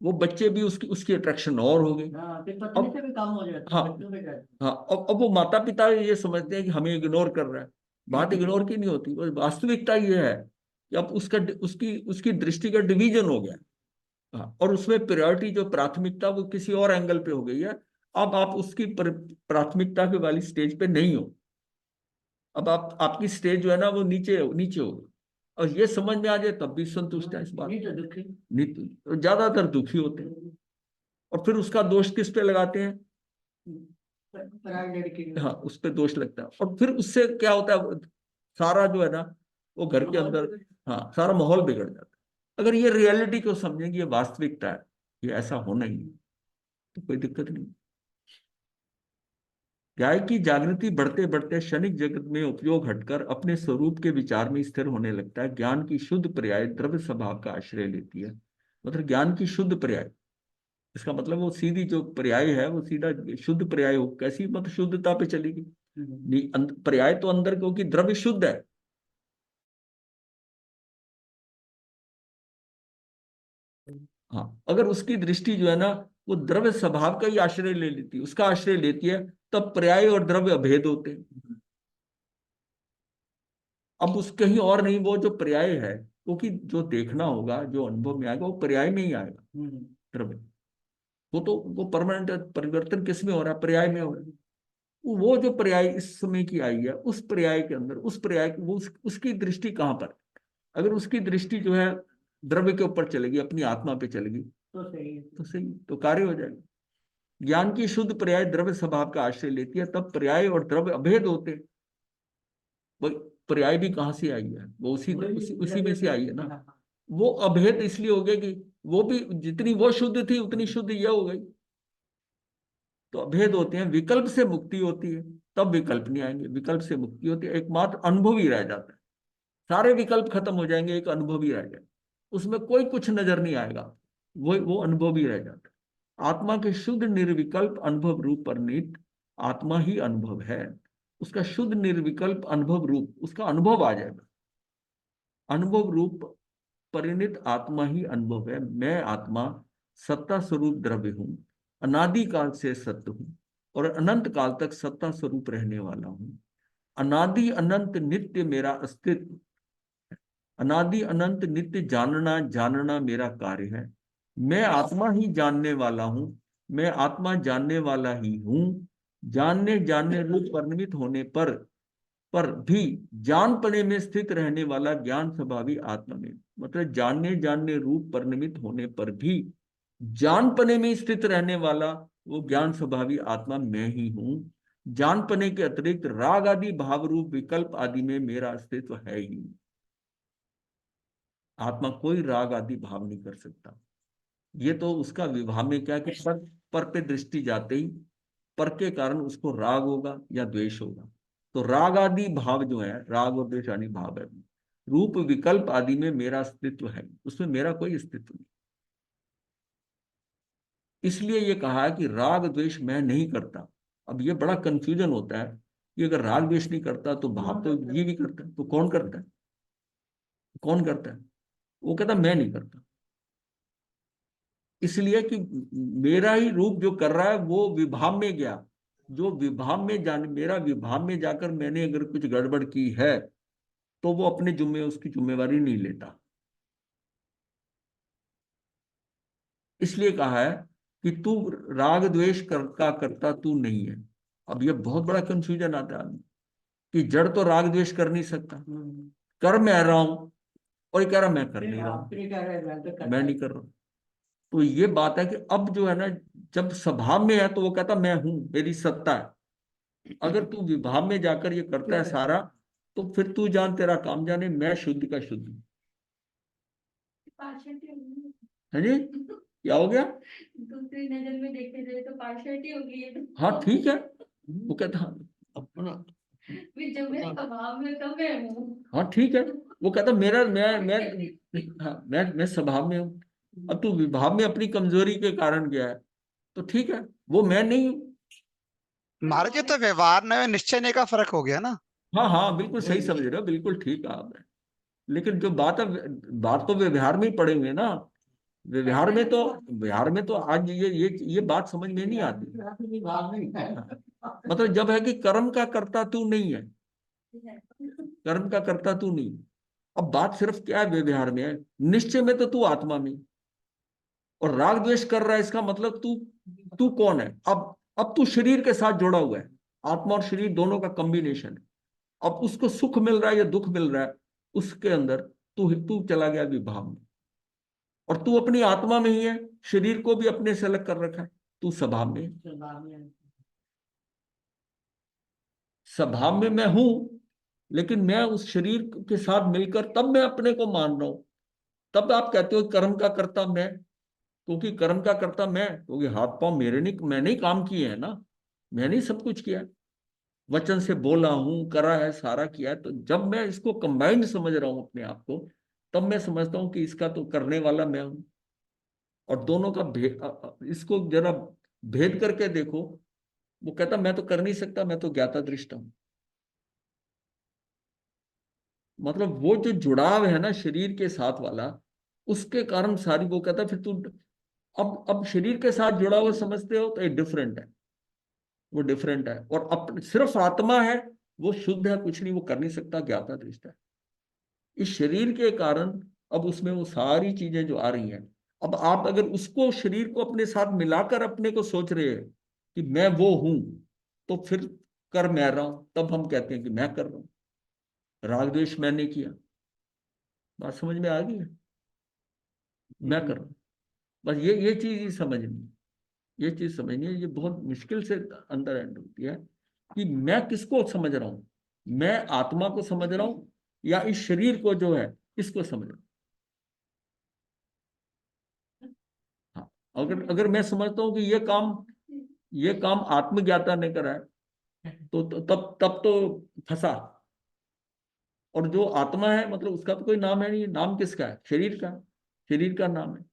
वो बच्चे भी उसकी उसकी अट्रैक्शन और हो गई। हाँ, फिर पत्नी अब से भी काम हो जाता हाँ, है, बच्चों पे जाता हाँ, अब वो माता पिता ये समझते हैं कि हमें इग्नोर कर रहा है। बात इग्नोर की नहीं होती, वास्तविकता ये है कि अब उसका उसकी उसकी दृष्टि का डिवीजन हो गया। हाँ, और उसमें प्रायोरिटी जो प्राथमिकता वो किसी और एंगल पे हो गई है। अब आप उसकी प्राथमिकता के वाली स्टेज पे नहीं हो। अब आप आपकी स्टेज जो है ना वो नीचे नीचे होगी। और ये समझ में आ जाए तब भी संतुष्ट है इस है। बात। नहीं तो दुखी। नहीं तो ज्यादातर दुखी होते हैं। और फिर उसका दोष किस पे लगाते हैं? पराई लड़की में। हाँ, उस पे दोष लगता है। और फिर उससे क्या होता है, सारा जो है ना वो घर के अंदर, हाँ, सारा माहौल बिगड़ जाता है। अगर ये रियलिटी को समझेंगे, ये वास्तविकता है, ये ऐसा होना ही है, तो कोई दिक्कत नहीं। न्याय की जागृति बढ़ते बढ़ते क्षणिक जगत में उपयोग हटकर अपने स्वरूप के विचार में स्थिर होने लगता है। ज्ञान की शुद्ध पर्याय द्रव्य स्वभाव का आश्रय लेती है। मतलब ज्ञान की शुद्ध पर्याय, इसका मतलब वो सीधी जो पर्याय है वो सीधा शुद्ध पर्याय हो। कैसी? मतलब शुद्धता पे चलेगी। नहीं, पर्याय तो अंदर, क्योंकि द्रव्य शुद्ध है। हाँ, अगर उसकी दृष्टि जो है ना वो द्रव्य स्वभाव का ही आश्रय ले लेती है, उसका आश्रय लेती है, तब पर्याय और द्रव्य अभेद होते हैं। अब उस कहीं और नहीं, वो जो पर्याय है, क्योंकि जो देखना होगा, जो अनुभव में आएगा वो पर्याय में ही आएगा। द्रव्य वो तो वो परमानेंट परिवर्तन किस में हो रहा है? पर्याय में हो रहा है। वो जो पर्याय इस समय की आई है, उस पर्याय के अंदर उस पर्याय वो उसकी दृष्टि कहाँ पर? अगर उसकी दृष्टि जो है द्रव्य के ऊपर चलेगी, अपनी आत्मा पे चलेगी, तो सही है। तो सही, तो कार्य हो जाएगा। ज्ञान की शुद्ध पर्याय द्रव्य स्वभाव का आश्रय लेती है, तब पर्याय और द्रव्य अभेद होते हैं। वो पर्याय भी कहाँ से आई है? वो उसी में से आई है ना। वो अभेद इसलिए हो गया कि वो भी जितनी वो शुद्ध थी उतनी शुद्ध यह हो गई। तो अभेद होते हैं, विकल्प से मुक्ति होती है, तब विकल्प नहीं आएंगे। विकल्प से मुक्ति होती है, एकमात्र अनुभव ही रह जाता है। सारे विकल्प खत्म हो जाएंगे, एक अनुभव ही रह जाएगा। उसमें कोई कुछ नजर नहीं आएगा, वो अनुभव ही रह जाता है। आत्मा के शुद्ध निर्विकल्प अनुभव रूप परनीत आत्मा ही अनुभव है। उसका शुद्ध निर्विकल्प अनुभव रूप, उसका अनुभव आ जाएगा। अनुभव रूप परिणित आत्मा ही अनुभव है। मैं आत्मा सत्ता स्वरूप द्रव्य हूं, अनादि काल से सत्य हूं और अनंत काल तक सत्ता स्वरूप रहने वाला हूं। अनादि अनंत नित्य मेरा अस्तित्व, अनादि अनंत नित्य जानना जानना मेरा कार्य है। मैं आत्मा ही जानने वाला हूं, मैं आत्मा जानने वाला ही हूं। जानने जानने रूप परिणमित होने पर भी जानपने में स्थित रहने वाला ज्ञान स्वभावी आत्मा में, मतलब जानने जानने रूप परिणमित होने पर भी जानपने में स्थित रहने वाला वो ज्ञान स्वभावी आत्मा मैं ही हूं। जानपने के अतिरिक्त राग आदि भाव रूप विकल्प आदि में मेरा अस्तित्व है ही नहीं। आत्मा कोई राग आदि भाव नहीं कर सकता। ये तो उसका विभाव में क्या कि पर पे दृष्टि जाते ही पर के कारण उसको राग होगा या द्वेष होगा। तो राग आदि भाव जो है, राग और द्वेष आदि भाव है, रूप विकल्प आदि में मेरा अस्तित्व है, उसमें मेरा कोई अस्तित्व नहीं। इसलिए ये कहा है कि राग द्वेष मैं नहीं करता। अब ये बड़ा कंफ्यूजन होता है कि अगर राग द्वेष नहीं करता तो भाव तो ये भी करता है, तो कौन करता है? कौन करता है? वो कहता मैं नहीं करता। इसलिए कि मेरा ही रूप जो कर रहा है वो विभाव में गया। जो विभाव में जाने, मेरा विभाव में जाकर मैंने अगर कुछ गड़बड़ की है तो वो अपने जुम्मे उसकी जिम्मेवारी नहीं लेता। इसलिए कहा है कि तू राग द्वेष का करता तू नहीं है। अब ये बहुत बड़ा कंफ्यूजन आता है कि जड़ तो राग द्वेष कर नहीं सकता, कर मैं रहा हूं, और ये कह रहा मैं कर नहीं रहा हूं, मैं नहीं कर रहा हूं। तो ये बात है कि अब जो है ना, जब स्वभाव में है तो वो कहता मैं हूं, मेरी सत्ता है। अगर तू विभाव में जाकर ये करता है सारा, तो फिर तू जान तेरा काम जाने, मैं शुद्ध का शुद्ध हूं। है जी? क्या हो गया? दूसरी नजर में देखे जाए तो पार्शियलिटी होगी ये तो। हाँ ठीक है, वो कहता हाँ अपना, फिर जब मैं स्वभाव में तो मैं हूँ। हाँ ठीक है, वो कहता मेरा मैं हाँ मैं स्वभाव में हूँ। अब तू विभाव में अपनी कमजोरी के कारण गया है, तो ठीक है, वो मैं नहीं हूं। महाराज ये तो व्यवहार में निश्चय नहीं का फर्क हो गया ना। हाँ हाँ, बिल्कुल सही समझ रहे हो, बिल्कुल ठीक है आपने। लेकिन जो बात है, बात तो व्यवहार में ही पड़े हुए ना। व्यवहार में तो आज ये बात समझ में नहीं आती। भाव नहीं है। मतलब जब है कि कर्म का कर्ता तू नहीं है, कर्म का कर्ता तू नहीं। अब बात सिर्फ क्या है, व्यवहार में है। निश्चय में तो तू आत्मा में, और राग द्वेष कर रहा है, इसका मतलब तू तू कौन है? अब तू शरीर के साथ जुड़ा हुआ है, आत्मा और शरीर दोनों का कॉम्बिनेशन है। अब उसको सुख मिल रहा है या दुख मिल रहा है, उसके अंदर तू तू चला गया विभाव में, और तू अपनी आत्मा में ही है। शरीर को भी अपने से अलग कर रखा है, तू स्वभाव में है। स्वभाव में मैं हूं, लेकिन मैं उस शरीर के साथ मिलकर तब मैं अपने को मान रहा हूं। तब आप कहते हो कर्म का कर्ता मैं, क्योंकि कर्म का कर्ता मैं, क्योंकि हाथ पांव मेरे नहीं, मैंने ही काम किए हैं ना, मैंने ही सब कुछ किया है। वचन से बोला हूं, करा है, सारा किया है। तो जब मैं इसको कंबाइंड समझ रहा हूं अपने आप को, तब मैं समझता हूं कि इसका तो करने वाला मैं हूं। और दोनों का भेद, इसको जरा भेद करके देखो। वो कहता मैं तो कर नहीं सकता, मैं तो ज्ञाता दृष्टा हूं। मतलब वो जो जुड़ाव है ना शरीर के साथ वाला, उसके कारण सारी, वो कहता फिर तू अब शरीर के साथ जुड़ा हुआ समझते हो तो ये डिफरेंट है, वो डिफरेंट है। और सिर्फ आत्मा है, वो शुद्ध है, कुछ नहीं, वो कर नहीं सकता, ज्ञाता दृष्टा है। इस शरीर के कारण अब उसमें वो सारी चीजें जो आ रही हैं, अब आप अगर उसको, शरीर को अपने साथ मिलाकर अपने को सोच रहे हैं कि मैं वो हूं, तो फिर कर मैं रहा हूं, तब हम कहते हैं कि मैं कर रहा हूं, राग द्वेष मैंने किया। बात समझ में आ गई है? मैं कर रहा हूं। बस ये चीज ही समझनी है, ये चीज समझनी है। ये बहुत मुश्किल से अंदर एंड होती है कि मैं किसको समझ रहा हूं, मैं आत्मा को समझ रहा हूं या इस शरीर को जो है इसको समझ रहा हूं। हाँ, अगर अगर मैं समझता हूं कि ये काम आत्मज्ञाता ने करा है, तो तब तब तो फंसा। और जो आत्मा है, मतलब उसका तो कोई नाम है नहीं, नाम किसका है? शरीर का, शरीर का नाम है।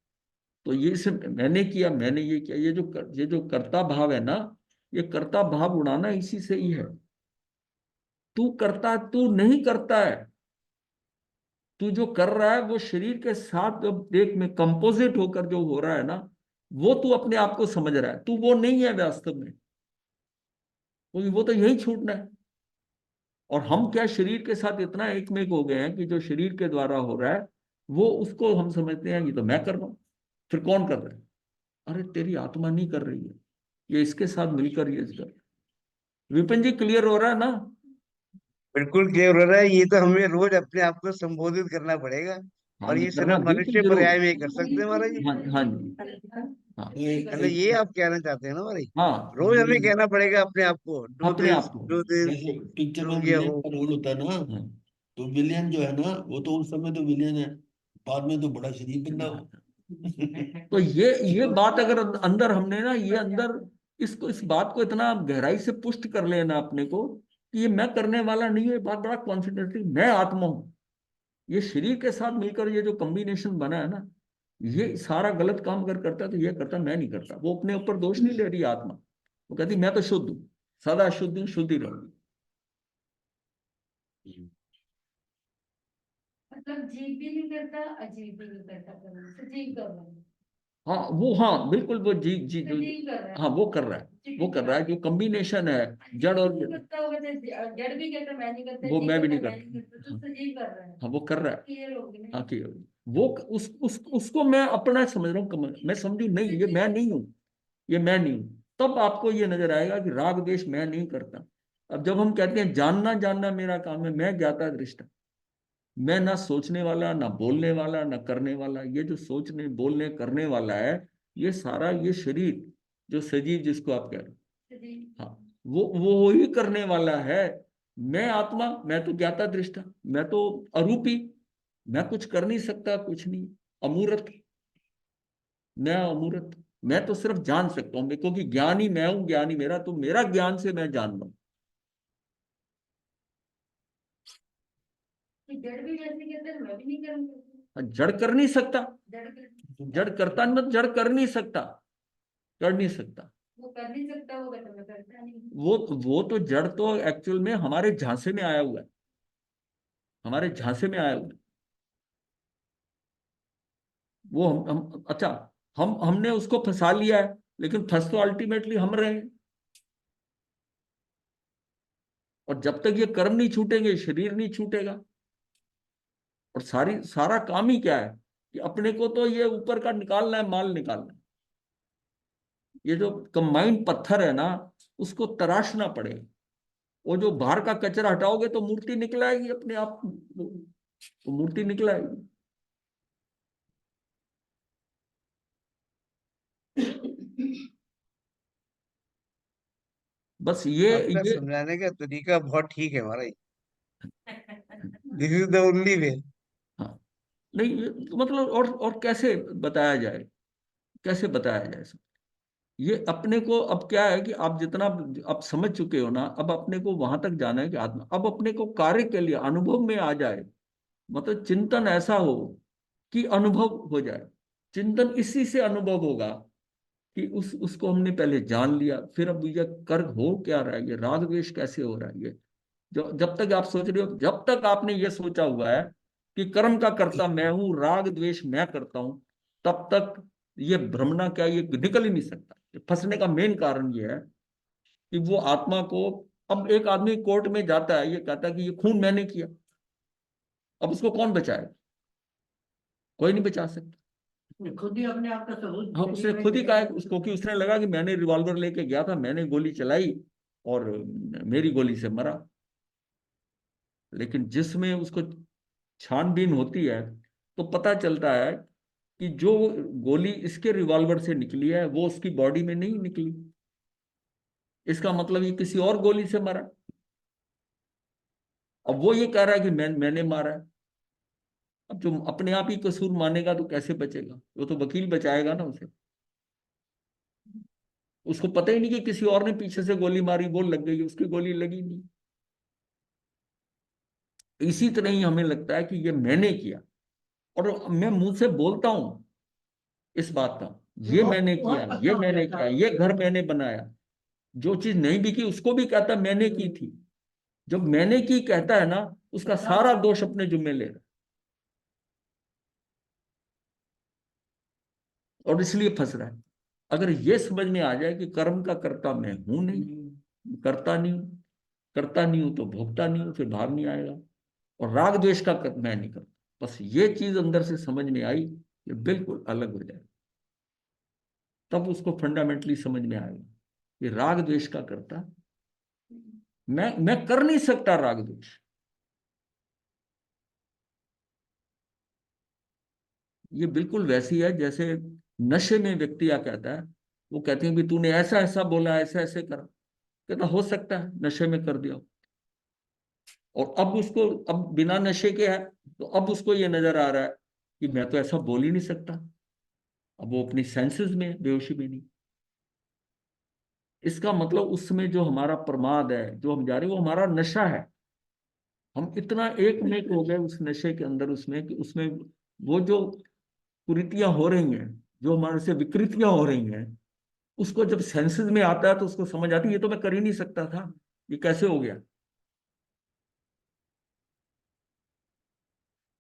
तो ये सिर्फ मैंने किया, मैंने ये किया, ये जो कर्ता भाव है ना, ये कर्ता भाव उड़ाना इसी से ही है। तू करता, तू नहीं करता है। तू जो कर रहा है वो शरीर के साथ जब एक में कंपोजिट होकर जो हो रहा है ना, वो तू अपने आप को समझ रहा है। तू वो नहीं है वास्तव में, क्योंकि वो तो यही छूटना है। और हम क्या शरीर के साथ इतना एकमेक हो गए हैं कि जो शरीर के द्वारा हो रहा है, वो उसको हम समझते हैं ये तो मैं कर रहा हूं। फिर कौन कर रहा है? अरे तेरी आत्मा नहीं कर रही है, ये इसके साथ मिलकर ये कर। विपिन जी, क्लियर हो रहा है ना? बिल्कुल क्लियर हो रहा है। ये तो हमें रोज अपने आप को संबोधित करना पड़ेगा। हाँ और जी, ये करना सिर्फ बिल्कुल मनुष्य जरूर। पर्याय में ही कर सकते हैं महाराज जी। हाँ हाँ जी। हाँ है ना, ये आप कहना चाहते हैं ना महाराज। हाँ, रोज हमें कहना पड़ेगा अपने आप को, डू अपने दिस आप को। डू दिस, जैसे पिक्चर डू में ये विलेन वो। का रोल होता है ना, हाँ। तो विलेन जो है ना, वो तो उस समय तो विलेन है, बाद में तो बड़ा शरीफ बंदा हो। तो ये बात अगर अंदर हमने ना, ये अंदर इसको, इस बात को इतना गहराई से पुष्ट कर लेना अपने को कि ये मैं करने वाला नहीं है। ये बात बड़ा कॉन्फिडेंटली, मैं आत्मा हूं। ये शरीर के साथ मिलकर ये जो कॉम्बिनेशन बना है ना, ये सारा गलत काम अगर करता है तो ये करता, मैं नहीं करता। वो अपने ऊपर दोष नहीं ले रही आत्मा, वो कहती मैं तो शुद्ध हूं, सदा शुद्ध हूं, शुद्धि रहूंगी। मतलब जीव भी नहीं करता, अजीब भी नहीं करता, सजीव कर रहा है। हाँ वो, हाँ बिल्कुल, वो जी जी जो, सजीव कर रहा है। हाँ वो कर रहा है, वो कर रहा है। जो कॉम्बिनेशन है जड़ और, नहीं करता होगा तो जड़ भी कहता मैं नहीं करता, वो जीव मैं भी नहीं कहता मैं नहीं करता। करता, तो सजीव कर रहा है। हाँ वो कर रहा है। क्लियर हो गया हाँ ना? कि वो उसको मैं अपना समझ रहा हूँ, मैं समझू नहीं, ये मैं नहीं हूँ, ये मैं नहीं हूँ। तब आपको ये नजर आएगा कि राग द्वेष मैं नहीं करता। अब जब हम कहते हैं जानना जानना मेरा काम है, मैं ज्ञाता दृष्टा, मैं ना सोचने वाला, ना बोलने वाला, ना करने वाला। ये जो सोचने बोलने करने वाला है, ये सारा ये शरीर जो सजीव जिसको आप कह रहे हो, सजीव। हाँ, वो ही करने वाला है। मैं आत्मा, मैं तो ज्ञाता दृष्टा, मैं तो अरूपी, मैं कुछ कर नहीं सकता, कुछ नहीं, अमूर्त, मैं अमूर्त। मैं तो सिर्फ जान सकता हूँ, क्योंकि ज्ञानी मैं हूं, ज्ञानी मेरा, तो मेरा ज्ञान से मैं जान रहा हूं। कि जड़ भी जैसे कहते हैं मैं भी नहीं करूंगा। जड़ कर नहीं सकता, जड़ कर जड़ करता नहीं, जड़ कर नहीं सकता, कर नहीं सकता। वो कर नहीं सकता, वो करता नहीं। वो तो जड़ तो एक्चुअल में हमारे झांसे में आया हुआ है, हमारे झांसे में आया हुआ है। वो अच्छा, हमने उसको फंसा लिया है, लेकिन फंस तो अल्टीमेटली हम रहे हैं। और जब तक ये कर्म नहीं छूटेंगे, शरीर नहीं छूटेगा। और सारा काम ही क्या है कि अपने को तो ये ऊपर का निकालना है, माल निकालना है। ये जो कंबाइंड पत्थर है ना, उसको तराशना पड़ेगा। वो जो बाहर का कचरा हटाओगे तो मूर्ति निकल आएगी अपने आप, तो मूर्ति निकल आएगी। बस आपका ये समझाने का तरीका बहुत ठीक है महाराज। This is the only way. हाँ, नहीं मतलब और कैसे बताया जाए, कैसे बताया जाए सब। ये अपने को अब क्या है कि आप जितना अब समझ चुके हो ना, अब अपने को वहां तक जाना है कि आत्मा अब अपने को कार्य के लिए अनुभव में आ जाए। मतलब चिंतन ऐसा हो कि अनुभव हो जाए। चिंतन इसी से अनुभव होगा कि उसको हमने पहले जान लिया, फिर अब ये कर हो क्या रहा है, ये राग द्वेष कैसे हो रहा है। ये जो जब तक आप सोच रहे हो, जब तक आपने ये सोचा हुआ है कि कर्म का कर्ता मैं हूं, राग द्वेष मैं करता हूं, तब तक ये भ्रमना क्या, ये निकल ही नहीं सकता। फंसने का मेन कारण ये है कि वो आत्मा को, अब एक आदमी कोर्ट में जाता है, ये कहता है कि ये खून मैंने किया, अब उसको कौन बचाए? कोई नहीं बचा सकता। खुद ही अपने आप का सबूत हाँ, शरीर उसने में खुद ही दे कहा है रहा उसको कि उसने लगा कि मैंने रिवॉल्वर लेके गया था, मैंने गोली चलाई और मेरी गोली से मरा। लेकिन जिसमें उसको छानबीन होती है तो पता चलता है कि जो गोली इसके रिवॉल्वर से निकली है वो उसकी बॉडी में नहीं निकली। इसका मतलब ये किसी और गोली से मरा। अब वो ये कह रहा है कि मैंने मारा है। अब जो अपने आप ही कसूर मानेगा तो कैसे बचेगा? वो तो वकील बचाएगा ना उसे। उसको पता ही नहीं कि किसी और ने पीछे से गोली मारी, वो लग गई, उसकी गोली लगी नहीं। इसी तरह ही हमें लगता है कि ये मैंने किया, और मैं मुंह से बोलता हूं इस बात का, ये मैंने किया, बहुत पक्का ये हो मैंने जाता किया, है। ये घर मैंने बनाया। जो चीज नहीं बिकी उसको भी कहता मैंने की थी। जब मैंने की कहता है ना, उसका सारा दोष अपने जुम्मे ले रहा है, और इसलिए फंस रहा है। अगर ये समझ में आ जाए कि कर्म का कर्ता मैं हूं नहीं, करता नहीं हूं, करता नहीं हूं तो भोगता नहीं हूं, फिर भाव नहीं आएगा। और राग द्वेष का मैं नहीं करता, बस ये चीज अंदर से समझ में आई, ये बिल्कुल अलग हो जाए। तब उसको फंडामेंटली समझ में आएगा कि राग द्वेष का करता मैं कर नहीं सकता राग द्वेष। ये बिल्कुल वैसी है जैसे नशे में व्यक्ति या कहता है, वो कहते हैं भी तूने ऐसा ऐसा बोला, ऐसा ऐसे करा, कहता हो सकता है नशे में कर दिया। और अब उसको, अब बिना नशे के है, तो अब उसको ये नजर आ रहा है कि मैं तो ऐसा बोल ही नहीं सकता। अब वो अपनी सेंसेस में है, बेहोशी में नहीं। इसका मतलब उसमें जो हमारा प्रमाद है, जो हम जा रहे हैं, वो हमारा नशा है। हम इतना एक में हो गए उस नशे के अंदर, उसमें कि उसमें वो जो कुरीतियां हो रही हैं, जो हमारे से विकृतियां हो रही हैं, उसको जब सेंसेस में आता है तो उसको समझ आती है ये तो मैं कर ही नहीं सकता था, ये कैसे हो गया।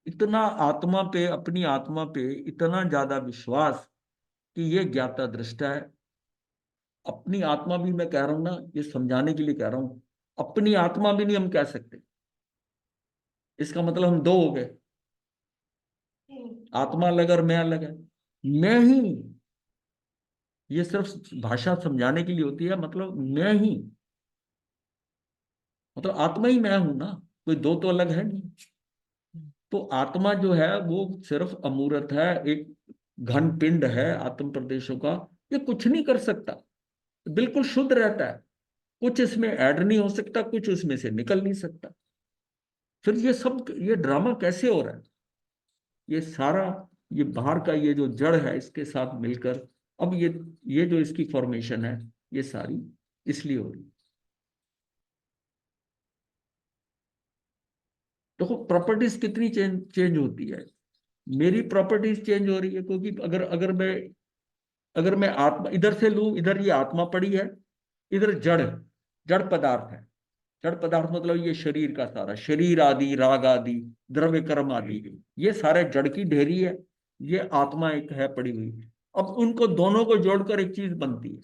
इतना आत्मा पे, अपनी आत्मा पे इतना ज्यादा विश्वास कि ये ज्ञाता दृष्टा है। अपनी आत्मा भी, मैं कह रहा हूं ना, ये समझाने के लिए कह रहा हूं, अपनी आत्मा भी नहीं हम कह सकते। इसका मतलब हम दो हो गए, आत्मा अलग और मैं अलग है। मैं ही, ये सिर्फ भाषा समझाने के लिए होती है, मतलब मैं ही, मतलब आत्मा ही मैं हूं ना, कोई दो तो अलग है नहीं। तो आत्मा जो है वो सिर्फ अमूर्त है, एक घन पिंड है आत्म प्रदेशों का। ये कुछ नहीं कर सकता, बिल्कुल शुद्ध रहता है। कुछ इसमें ऐड नहीं हो सकता, कुछ उसमें से निकल नहीं सकता। फिर ये सब, ये ड्रामा कैसे हो रहा है? ये सारा, ये बाहर का ये जो जड़ है इसके साथ मिलकर, अब ये जो इसकी फॉर्मेशन है, ये सारी इसलिए हो रही है। देखो प्रॉपर्टीज कितनी चेंज चेंज होती है। मेरी प्रॉपर्टीज चेंज हो रही है, क्योंकि अगर मैं आत्मा इधर से लूं, इधर ये आत्मा पड़ी है, इधर जड़ जड़ पदार्थ है। जड़ पदार्थ मतलब ये शरीर का सारा, शरीर आदि, राग आदि, द्रव्य कर्म आदि, ये सारे जड़ की ढेरी है। ये आत्मा एक है पड़ी हुई। अब उनको दोनों को जोड़कर एक चीज बनती है।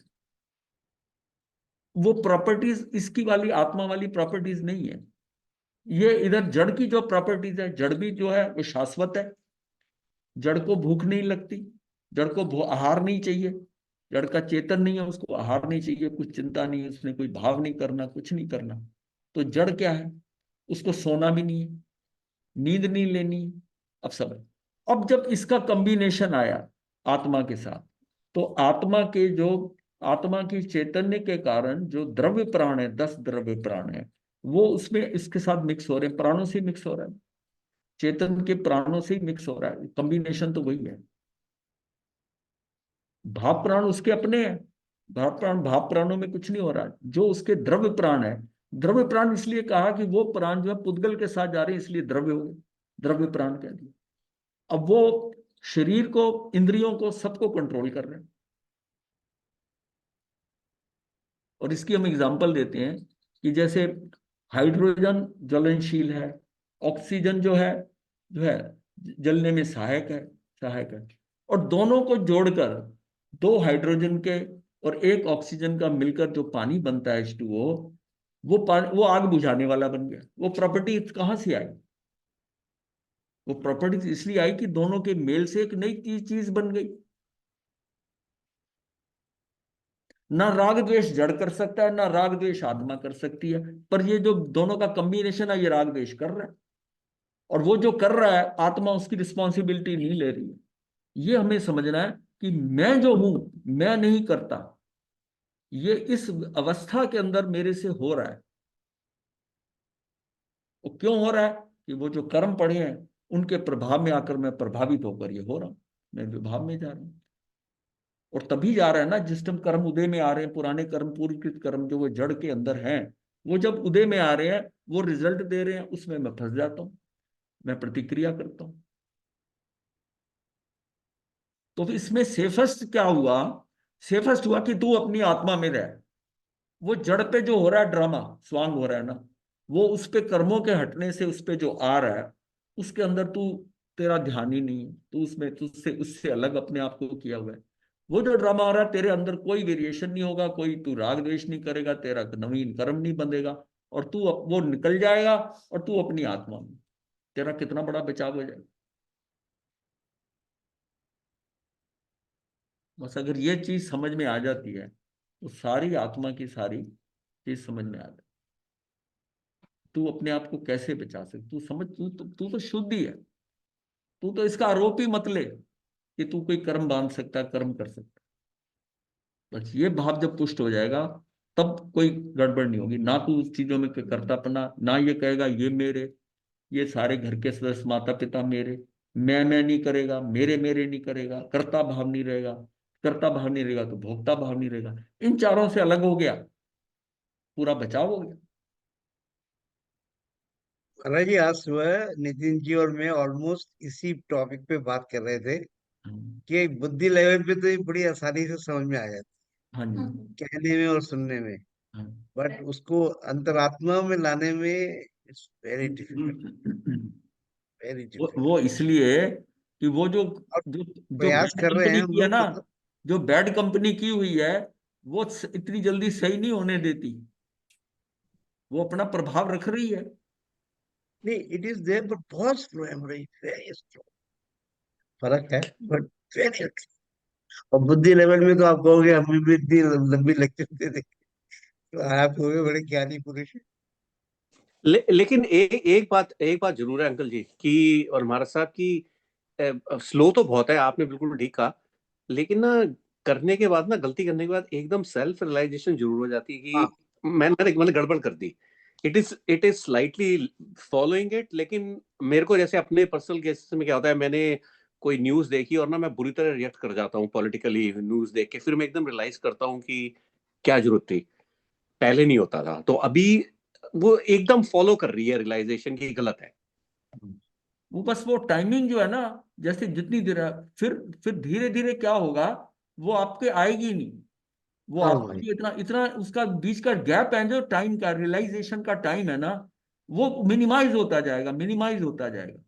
वो प्रॉपर्टीज इसकी वाली आत्मा वाली प्रॉपर्टीज नहीं है। ये इधर जड़ की जो प्रॉपर्टीज है, जड़ भी जो है वो शाश्वत है। जड़ को भूख नहीं लगती, जड़ को आहार नहीं चाहिए। जड़ का चेतन नहीं है, उसको आहार नहीं चाहिए, कुछ चिंता नहीं है, उसने कोई भाव नहीं करना, कुछ नहीं करना। तो जड़ क्या है? उसको सोना भी नहीं है, नींद नहीं लेनी है, अब सब है। अब जब इसका कॉम्बिनेशन आया आत्मा के साथ, तो आत्मा की चैतन्य के कारण जो द्रव्य प्राण है, 10 द्रव्य प्राण है, वो उसमें इसके साथ मिक्स हो रहे हैं, प्राणों से मिक्स हो रहा है, चेतन के प्राणों से ही मिक्स हो रहा है। कॉम्बिनेशन तो वही है। भाव प्राण उसके अपने हैं। भाव प्राणों में कुछ नहीं हो रहा है। जो उसके द्रव्य प्राण है, द्रव्य प्राण इसलिए कहा कि वो प्राण जो है पुद्गल के साथ जा रहे हैं, इसलिए द्रव्य हो गए, द्रव्य प्राण कह दिए। अब वो शरीर को, इंद्रियों को, सबको कंट्रोल कर रहे हैं। और इसकी हम एग्जांपल देते हैं कि जैसे हाइड्रोजन ज्वलनशील है, ऑक्सीजन जो है जलने में सहायक है। और दोनों को जोड़कर, 2 हाइड्रोजन के और 1 ऑक्सीजन का मिलकर जो पानी बनता है H2O, वो आग बुझाने वाला बन गया। वो प्रॉपर्टी कहां से आई? वो प्रॉपर्टी इसलिए आई कि दोनों के मेल से एक नई चीज बन गई। ना राग द्वेष जड़ कर सकता है, ना राग द्वेष आत्मा कर सकती है। पर ये जो दोनों का कॉम्बिनेशन है, ये राग द्वेष कर रहा है। और वो जो कर रहा है, आत्मा उसकी रिस्पॉन्सिबिलिटी नहीं ले रही है। ये हमें समझना है कि मैं जो हूं, मैं नहीं करता। ये इस अवस्था के अंदर मेरे से हो रहा है। वो क्यों हो रहा है? कि वो जो कर्म पड़े हैं, उनके प्रभाव में आकर मैं प्रभावित होकर ये हो रहा हूं, मैं विभाव में जा रहा हूं। और तभी जा रहा है ना जिस टाइम कर्म उदय में आ रहे हैं, पुराने कर्म, पूर्वकृत कर्म जो वो जड़ के अंदर हैं, वो जब उदय में आ रहे हैं, वो रिजल्ट दे रहे हैं, उसमें मैं फंस जाता हूं, मैं प्रतिक्रिया करता हूं। तो इसमें सेफेस्ट क्या हुआ? सेफेस्ट हुआ कि तू अपनी आत्मा में रह। वो जड़ पे जो हो रहा है ड्रामा, स्वांग हो रहा है ना, वो उस पे कर्मों के हटने से उस पे जो आ रहा है, उसके अंदर तू, तेरा ध्यान ही नहीं है। तू उसमें तुझसे उससे अलग अपने आप को किया हुआ है। वो जो ड्रामा हो रहा है, तेरे अंदर कोई वेरिएशन नहीं होगा, कोई तू राग द्वेष नहीं करेगा, तेरा नवीन कर्म नहीं बंधेगा, और वो निकल जाएगा, और तू अपनी आत्मा में, तेरा कितना बड़ा बचाव हो जाएगा। बस अगर ये चीज समझ में आ जाती है, तो सारी आत्मा की सारी चीज समझ में आ जाती। तू अपने आप को कैसे बचा सकती? तू समझ, तू तो शुद्ध ही है। तू तो इसका आरोप ही मत ले कि तू कोई कर्म बांध सकता है, कर्म कर सकता है। बस ये भाव जब पुष्ट हो जाएगा, तब कोई गड़बड़ नहीं होगी। ना तू उस चीजों में करतापना, ना ये कहेगा ये मेरे, ये सारे घर के सदस्य, माता पिता मेरे, मैं नहीं करेगा, मेरे मेरे नहीं करेगा, कर्ता भाव नहीं रहेगा। कर्ता भाव नहीं रहेगा तो भोक्ता भाव नहीं रहेगा। इन चारों से अलग हो गया, पूरा बचाव हो गया। महाराज जी, आज सुबह नितिन जी और मैं ऑलमोस्ट इसी टॉपिक पे बात कर रहे थे हम्म, कि बुद्धि लेवल पे तो ये बड़ी आसानी से समझ में आ जाती हाँ जी, है, कहने में और सुनने में, हाँ। बट उसको अंतरात्मा में लाने में it's very difficult, very difficult. वो इसलिए कि वो जो और जो जो प्रयास बैड कर रहे हैं कंपनी हम की है लोग, ना, मतलब जो बैड कंपनी की हुई है, वो इतनी जल्दी सही नहीं होने देती। वो अपना प्रभाव रख रही है। नहीं, इट इज देयर बट बहुत स्लो है, वेरी स्लो। फर्क है, बट वेरी। और बुद्धि लेवल में तो आप कहोगे हमें भी इतनी लंबी लेक्चर दे दे, तो आप कहोगे बड़े ज्ञानी पुरुष हैं। लेकिन एक बात जरूर है अंकल जी कि, और महाराज साहब की, स्लो तो बहुत है, आपने बिल्कुल ठीक कहा। लेकिन ना, करने के बाद ना, गलती करने के बाद एकदम सेल्फ रियलाइजेशन जरूर हो जाती है हाँ, कि मैंने गड़बड़ कर दी। It is slightly following it. लेकिन मेरे को जैसे अपने पर्सनल केसेस में क्या होता है, मैंने कोई न्यूज देखी और ना मैं बुरी तरह रिएक्ट कर जाता हूँ पॉलिटिकली न्यूज देख के, फिर मैं एकदम रियलाइज करता हूँ कि क्या जरूरत थी, पहले नहीं होता था। तो अभी वो एकदम फॉलो कर रही है रियलाइजेशन की गलत है। वो बस वो टाइमिंग जो है ना, जैसे जितनी देर फिर धीरे धीरे क्या होगा, वो आपके आएगी नहीं। वो हाँ आपका भाई, जो इतना इतना उसका बीच का गैप है, जो टाइम का रियलाइजेशन का टाइम है ना, वो मिनिमाइज होता जाएगा, मिनिमाइज होता जाएगा।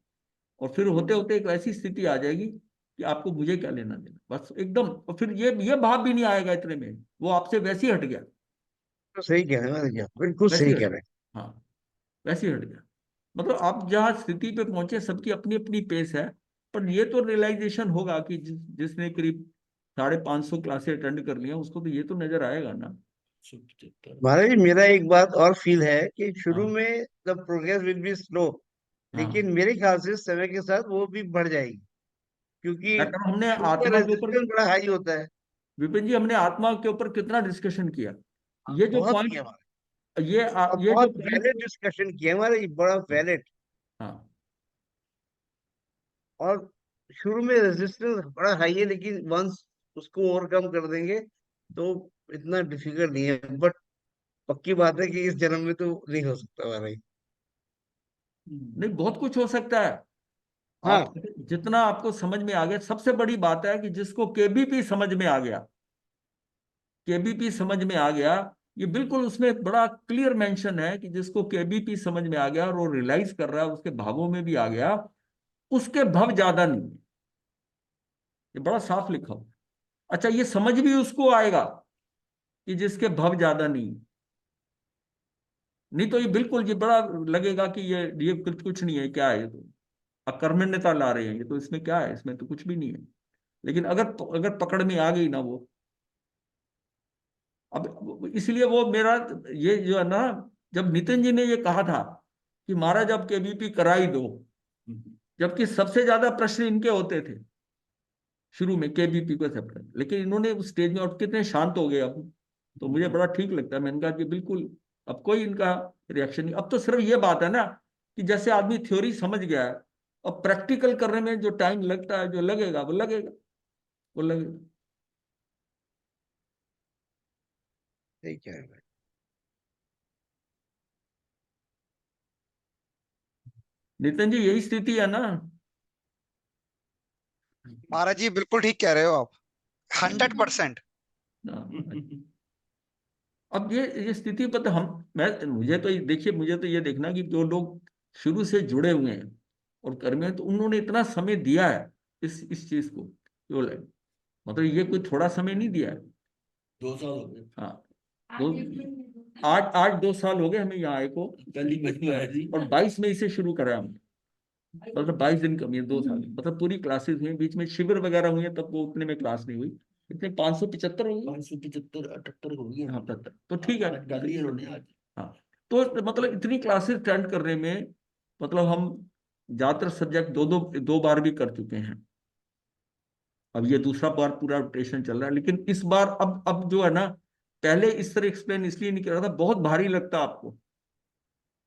और फिर होते होते एक ऐसी स्थिति आ जाएगी कि आपको मुझे क्या लेना देना, बस एकदम। और फिर ये भाव भी नहीं आएगा इतने में, वो आपसे वैसे ही हट गया, तो सही कह रहे हैं भैया, बिल्कुल वैसे सही ही कह हट रहे हैं। गया। हाँ, वैसे ही हट गया। मतलब आप जहाँ स्थिति पे पहुंचे, सबकी अपनी अपनी पेस है। पर ये तो रियलाइजेशन होगा कि जिसने करीब 550 क्लासे अटेंड कर लिया, उसको तो ये तो नजर आएगा ना। 175। महाराज जी, मेरा एक बात और फील है कि शुरू हाँ, में the progress will be slow, हाँ। लेकिन मेरे ख्याल से समय के साथ वो भी बढ़ जाएगी, क्योंकि डॉक्टर, हमने शुरू में आत्मा के ऊपर, रेजिस्टेंस बड़ा हाई होता है। विपिन जी, हमने आत्मा के ऊपर कितना डिस्कशन किया। ये जो बहुत पॉइंट, किया हमारे, और ये जो बहुत पॉइंट। वैलिड डिस्कशन किया हमारे, बड़ा वैलिड। हाँ, और शुरू में रेजिस्टेंस बड़ा हाई है, लेकिन वंस उसको ओवरकम कर देंगे तो इतना डिफिकल्ट नहीं है। बट पक्की बात है कि इस जन्म में तो नहीं हो सकता हमारा ही। नहीं, बहुत कुछ हो सकता है। आप हाँ, जितना आपको समझ में आ गया, सबसे बड़ी बात है कि जिसको केबीपी समझ में आ गया, केबीपी समझ में आ गया, ये बिल्कुल उसमें बड़ा क्लियर मेंशन है कि जिसको केबीपी समझ में आ गया और वो रियलाइज कर रहा है, उसके भावों में भी आ गया, उसके भव ज्यादा नहीं है। ये बड़ा साफ लिखा हुआ है। अच्छा, ये समझ भी उसको आएगा कि जिसके भव ज्यादा नहीं है। नहीं तो ये बिल्कुल, ये बड़ा लगेगा कि ये कुछ कुछ नहीं है, क्या है ये तो अकर्मण्यता ला रहे हैं, ये तो इसमें क्या है, इसमें तो कुछ भी नहीं है। लेकिन अगर पकड़ में आ गई ना वो, अब इसलिए वो मेरा, ये जो है ना, जब नितिन जी ने ये कहा था कि महाराज अब केबीपी करा ही दो, जबकि सबसे ज्यादा प्रश्न इनके होते थे शुरू में केबीपी को सेपरेट, लेकिन इन्होंने उस स्टेज में, और कितने शांत हो गए अब, तो मुझे बड़ा ठीक लगता है। मैंने कहा कि बिल्कुल अब कोई इनका रिएक्शन नहीं। अब तो सिर्फ ये बात है ना कि जैसे आदमी थ्योरी समझ गया है, अब प्रैक्टिकल करने में जो टाइम लगता है, जो लगेगा वो लगेगा, वो लगेगा। सही कह रहे हैं। नितिन जी, यही स्थिति है ना। महाराज जी बिल्कुल ठीक कह रहे हो आप, 100%। हाँ। अब ये स्थिति पता, मुझे तो देखिए, मुझे तो ये देखना कि जो लोग शुरू से जुड़े हुए हैं और कर्मी हैं, तो उन्होंने इतना समय दिया है इस चीज को, जो मतलब ये कोई थोड़ा समय नहीं दिया है। 2 साल हो गए। हाँ, आज दो, एक दिन में दो- आठ आठ 2 साल हो गए हमें यहाँ आए को, कल ही महीना है जी। और 22 मई से शुरू करा हमने। मतलब 22 दिन कम है, 2 साल, मतलब पूरी क्लासेस हुई, बीच में शिविर वगैरह हुई है, तब वो उतने में क्लास नहीं हुई। इतने 575 हो गई। 575 78 हो गए। हाँ, 75 तो ठीक है। आज डाली है उन्होंने आज। हाँ, तो मतलब इतनी क्लासेस अटेंड करने में, मतलब हम ज्यादातर सब्जेक्ट दो बार भी कर चुके हैं। अब ये दूसरा बार पूरा रोटेशन चल रहा है, लेकिन इस बार अब जो है ना, पहले इस तरह एक्सप्लेन इसलिए नहीं कर रहा था, बहुत भारी लगता आपको।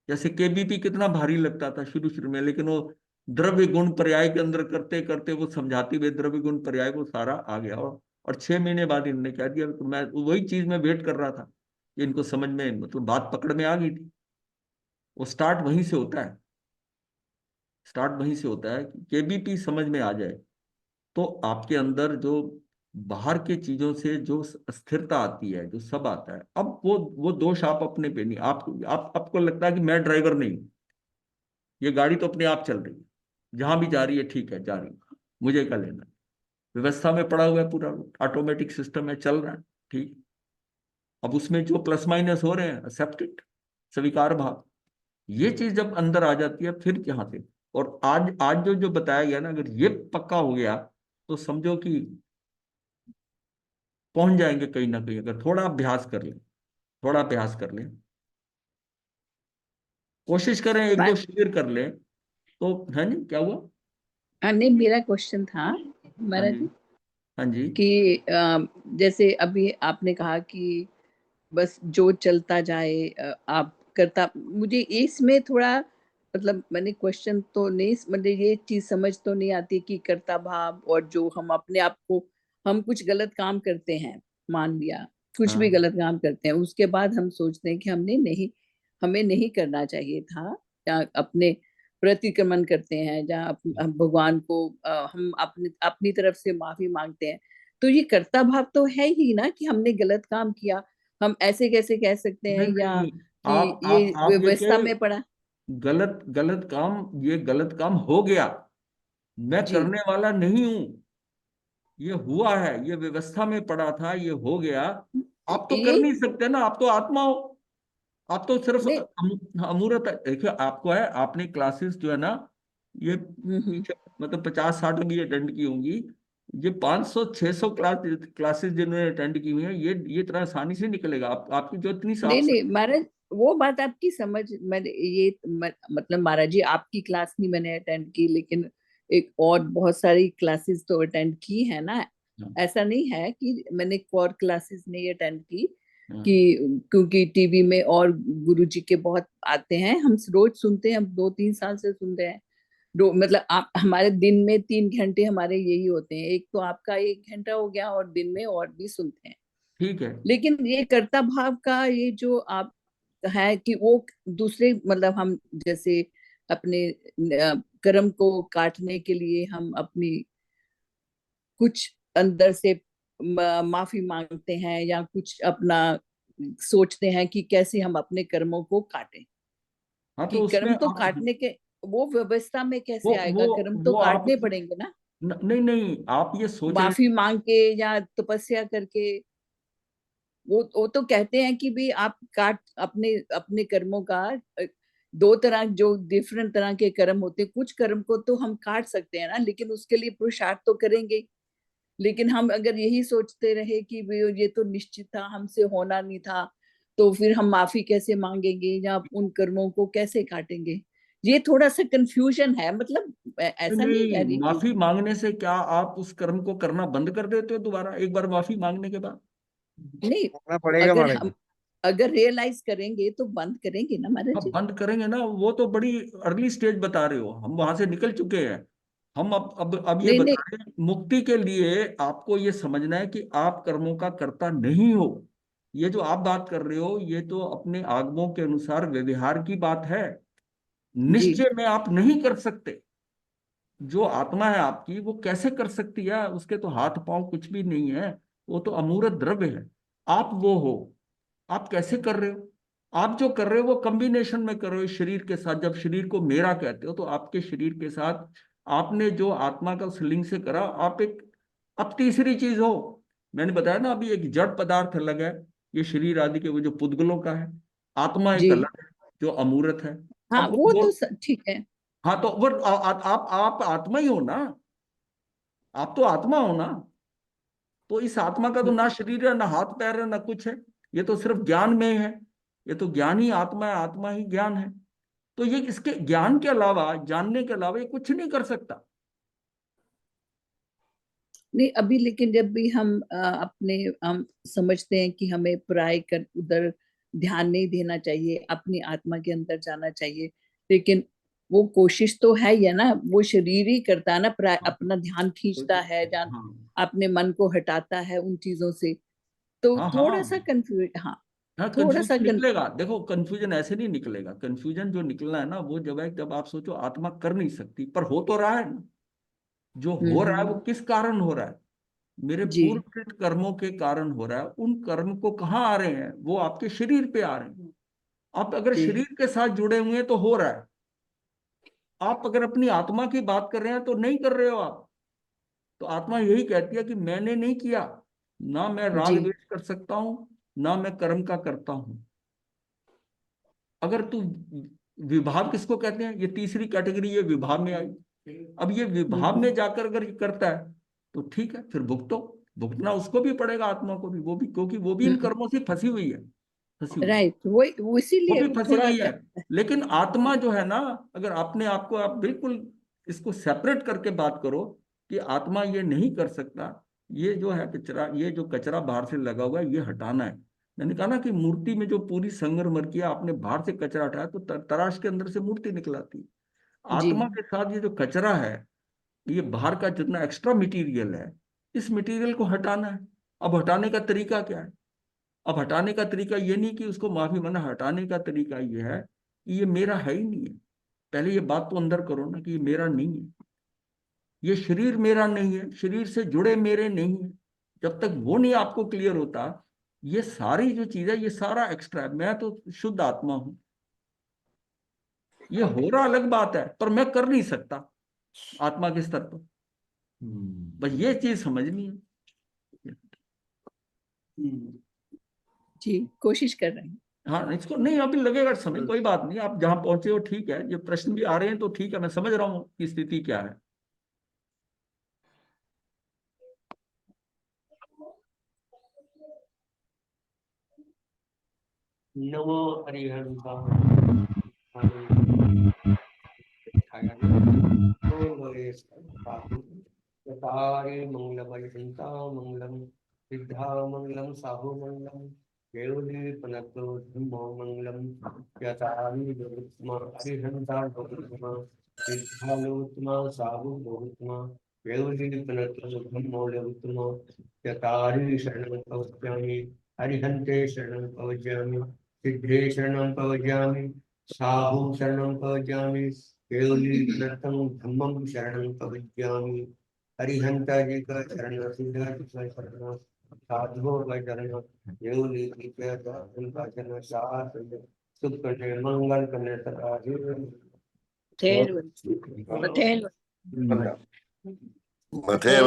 जैसे केबीपी कितना भारी लगता था शुरू शुरू में, लेकिन वो द्रव्य गुण पर्याय के अंदर करते करते, वो समझाते हुए द्रव्य गुण पर्याय वो सारा आ गया। और 6 महीने बाद इन्होंने कह दिया, तो मैं वही चीज में वेट कर रहा था कि इनको समझ में, मतलब बात पकड़ में आ गई थी। वो स्टार्ट वहीं से होता है, स्टार्ट वहीं से होता है कि केबीपी समझ में आ जाए, तो आपके अंदर जो बाहर के चीजों से जो स्थिरता आती है, जो सब आता है, अब वो दोष आप अपने पे नहीं, आपको लगता है कि मैं ड्राइवर नहीं हूं, ये गाड़ी तो अपने आप चल रही है, जहां भी जा रही है ठीक है, जा रही है, मुझे क्या लेना है? व्यवस्था में पड़ा हुआ है, पूरा ऑटोमेटिक सिस्टम है, चल रहा है, ठीक। अब उसमें जो प्लस माइनस हो रहे हैं, एक्सेप्टेड, स्वीकार भाव, ये चीज जब अंदर आ जाती है, फिर यहाँ से। और आज आज जो जो बताया गया ना, अगर ये पक्का हो गया, तो समझो कि पहुंच जाएंगे कहीं ना कहीं, अगर थोड़ा अभ्यास कर लें, थोड़ा अभ्यास कर लें, कोशिश करें, एक दो बात शिविर कर लें, तो है नहीं क्या हुआ। नहीं, मेरा क्वेश्चन था हाँ महाराज जी, जी हाँ जी, कि जैसे अभी आपने कहा कि बस जो चलता जाए, आप करता, मुझे इसमें थोड़ा मतलब मैंने क्वेश्चन तो नहीं, मतलब ये चीज समझ तो नहीं आती कि कर्ता भाव और जो हम अपने आप को, हम कुछ गलत काम करते हैं, मान लिया कुछ भी हाँ, गलत काम करते हैं, उसके बाद हम सोचते हैं कि हमने नहीं, हमें नहीं करना चाहिए था, या अपने प्रतिक्रमण करते हैं, जहाँ हम भगवान को हम अपनी अपनी तरफ से माफी मांगते हैं, तो ये कर्ता भाव तो है ही ना कि हमने गलत काम किया। हम ऐसे कैसे कह सकते हैं नहीं या नहीं, कि ये आप ये व्यवस्था कहे में पड़ा। गलत गलत काम, ये गलत काम हो गया, मैं जी करने वाला नहीं हूं, ये हुआ है, ये व्यवस्था में पड़ा था, ये हो गया। आप तो कर ये नहीं सकते ना, आप तो आत्मा हो। आप तो सिर्फ नहीं। अमूर्त है। देखिए आपको है, आपने क्लासेस जो है ना, ये हम्म। मतलब 50-60 भी अटेंड की होंगी। ये 500-600 क्लासेस जिन्होंने अटेंड की हुई है, ये इतना आसानी से निकलेगा। आपकी जो इतनी नहीं साफ, नहीं महाराज, वो बात आपकी समझ, मतलब महाराज जी आपकी क्लास नहीं मैंने अटेंड की, लेकिन एक और बहुत सारी क्लासेस तो अटेंड की है ना। ऐसा नहीं है कि मैंने और क्लासेस नहीं अटेंड की, कि क्योंकि टीवी में और गुरुजी के बहुत आते हैं, हम रोज सुनते हैं, हम 2-3 साल से सुन रहे हैं। मतलब आप हमारे दिन में 3 घंटे हमारे यही होते हैं, एक तो आपका 1 घंटा हो गया और दिन में और भी सुनते हैं। ठीक है। लेकिन ये कर्ता भाव का ये जो आप है कि वो दूसरे, मतलब हम जैसे अपने कर्म को काटने के लिए हम अपनी कुछ अंदर से माफी मांगते हैं, या कुछ अपना सोचते हैं कि कैसे हम अपने कर्मों को काटें, हाँ, कि तो उसमें कर्म तो आप काटने के वो व्यवस्था में वो कैसे वो आएगा, कर्म तो वो आप काटने पड़ेंगे ना, नहीं नहीं, आप ये सोच रहे माफी मांग के या तपस्या करके। वो तो कहते हैं कि भी आप काट अपने अपने कर्मों का, दो तरह जो डिफरेंट तरह के कर्म होते हैं, कुछ कर्म को तो हम काट सकते हैं ना, लेकिन उसके लिए पुरुषार्थ तो करेंगे ही। लेकिन हम अगर यही सोचते रहे कि भी ये तो निश्चित था, हमसे होना नहीं था, तो फिर हम माफी कैसे मांगेंगे या उन कर्मों को कैसे काटेंगे। ये थोड़ा सा कंफ्यूजन है, मतलब ऐसा नहीं कह नहीं, रही कि माफी मांगने से क्या आप उस कर्म को करना बंद कर देते हो दोबारा, एक बार माफी मांगने के बाद? नहीं। करना पड़ेगा अगर महाराज जी। हम अगर रियलाइज करेंगे तो बंद करेंगे ना महाराज अब जी। बंद करेंगे ना, वो तो बड़ी अर्ली स्टेज बता रहे हो, हम वहां से निकल चुके हैं। हम अब ये नहीं नहीं। बता रहे हैं, मुक्ति के लिए आपको ये समझना है कि आप कर्मों का कर्ता नहीं हो। ये जो आप बात कर रहे हो, ये तो अपने आगमों के अनुसार व्यवहार की बात है। जी निश्चय में आप नहीं कर सकते। जो आत्मा है आपकी, वो कैसे कर सकती है? उसके तो हाथ पांव कुछ भी नहीं है, वो तो अमूर्त द्रव्य है। आप वो हो। आप कैसे कर रहे हो? आप जो कर रहे हो वो कॉम्बिनेशन में कर रहे हो इस शरीर के साथ। जब शरीर को मेरा कहते हो, तो आपके शरीर के साथ आपने जो आत्मा का उस लिंग से करा, आप एक अब तीसरी चीज हो। मैंने बताया ना अभी, एक जड़ पदार्थ अलग है, ये शरीर आदि के वो जो पुद्गलों का है। आत्मा एक जी। अलग है, जो अमूर्त है। हाँ अब वो वो तो ठीक है। हाँ, तो वो आप आत्मा ही हो ना, आप तो आत्मा हो ना। तो इस आत्मा का तो ना शरीर है, ना हाथ पैर है, ना कुछ है। ये तो सिर्फ ज्ञान में है। ये तो ज्ञान ही आत्मा है, आत्मा ही ज्ञान है। तो ये इसके ज्ञान के अलावा, जानने के अलावा ये कुछ नहीं कर सकता। नहीं अभी, लेकिन जब भी हम अपने हम समझते हैं कि हमें पराये कर उधर ध्यान नहीं देना चाहिए, अपनी आत्मा के अंदर जाना चाहिए, लेकिन वो कोशिश तो है ही है ना, वो शरीर ही करता है ना, अपना ध्यान खींचता है, जान हाँ अपने मन को हटाता है उन चीजों से। तो हाँ थोड़ा हाँ सा कंफ्यूज, हाँ हाँ, थोड़ा सा कंफ्यूजन निकलेगा। देखो कंफ्यूजन ऐसे नहीं निकलेगा। कंफ्यूजन जो निकलना है ना, वो जब है जब आप सोचो आत्मा कर नहीं सकती, पर हो तो रहा है ना। जो हो रहा है वो हम्म। किस कारण हो रहा है? मेरे जी पूर्वकृत कर्मों के कारण हो रहा है। उन कर्म को कहाँ आ रहे हैं? वो आपके शरीर पे आ रहे हैं। आप अगर जी शरीर के साथ जुड़े हुए हैं तो हो रहा है। आप अगर अपनी आत्मा की बात कर रहे हैं तो नहीं कर रहे हो आप। तो आत्मा यही कहती है कि मैंने नहीं किया। ना मैं राग जी द्वेष कर सकता हूं, ना मैं कर्म का करता हूं। अगर तू विभाव किसको कहते हैं? ये तीसरी कैटेगरी, ये विभाव में आई। अब ये विभाव में हम्म। जाकर अगर ये करता है, तो ठीक है, फिर भुगतो। भुगतना उसको भी पड़ेगा, आत्मा को भी, वो भी, क्योंकि वो भी इन कर्मों से फंसी हुई है। फंसी हुई है। राइट, वो वो इसीलिए भी फंसी थोड़ा हुई है। लेकिन आत्मा जो है ना, अगर आपने आपको आप बिल्कुल इसको सेपरेट करके बात करो कि आत्मा ये नहीं कर सकता, ये जो है कचरा, ये जो कचरा बाहर से लगा हुआ है, ये हटाना है। मैंने कहा ना कि मूर्ति में जो पूरी संगमरमर किया, आपने बाहर से कचरा हटाया तो तराश के अंदर से मूर्ति निकलाती है। जी आत्मा के साथ ये जो कचरा है, ये बाहर का जितना एक्स्ट्रा मटेरियल है, इस मटेरियल को हटाना है। अब हटाने का तरीका क्या है? अब हटाने का तरीका ये नहीं कि उसको माफी माना, हटाने का तरीका ये है कि ये मेरा है ही नहीं है। पहले ये बात तो अंदर करो ना कि ये मेरा नहीं है, ये शरीर मेरा नहीं है, शरीर से जुड़े मेरे नहीं है। जब तक वो नहीं आपको क्लियर होता, ये सारी जो चीज है ये सारा एक्स्ट्रा है, मैं तो शुद्ध आत्मा हूं। ये हो रहा अलग बात है, पर मैं कर नहीं सकता आत्मा के स्तर पर। बस ये चीज समझनी है। जी, कोशिश कर रहे हैं। हाँ, इसको नहीं अभी लगेगा समय, कोई बात नहीं, आप जहां पहुंचे हो ठीक है, ये प्रश्न भी आ रहे हैं तो ठीक है, मैं समझ रहा हूँ कि स्थिति क्या है। नमो हरिहंसा मंगलमयंता मंगलम सिद्धा मंगलम साहु मंगलम केवली पनतो धम्मो मंगलम यतारि बहुत्मा हरिहंसा बहुत्मा सिद्धालोत्मा साहु बहुत्मा केवली पनतो धम्मो बहुत्मा यतारि शरणं पवस्यामि हरिहन्ते शरणं पवज्यामि सिद्धे शरणं पवज्यामि साहु शरणं पवज्यामि केवली नर्तम धम्मम शरणं पवज्यामि हरिहंता जी का शरण सिद्धा जी का शरण साधुओं का शरण केवली कृपया उनका शरण साथ सुख करने मंगल करने सदा Matheo. Matteo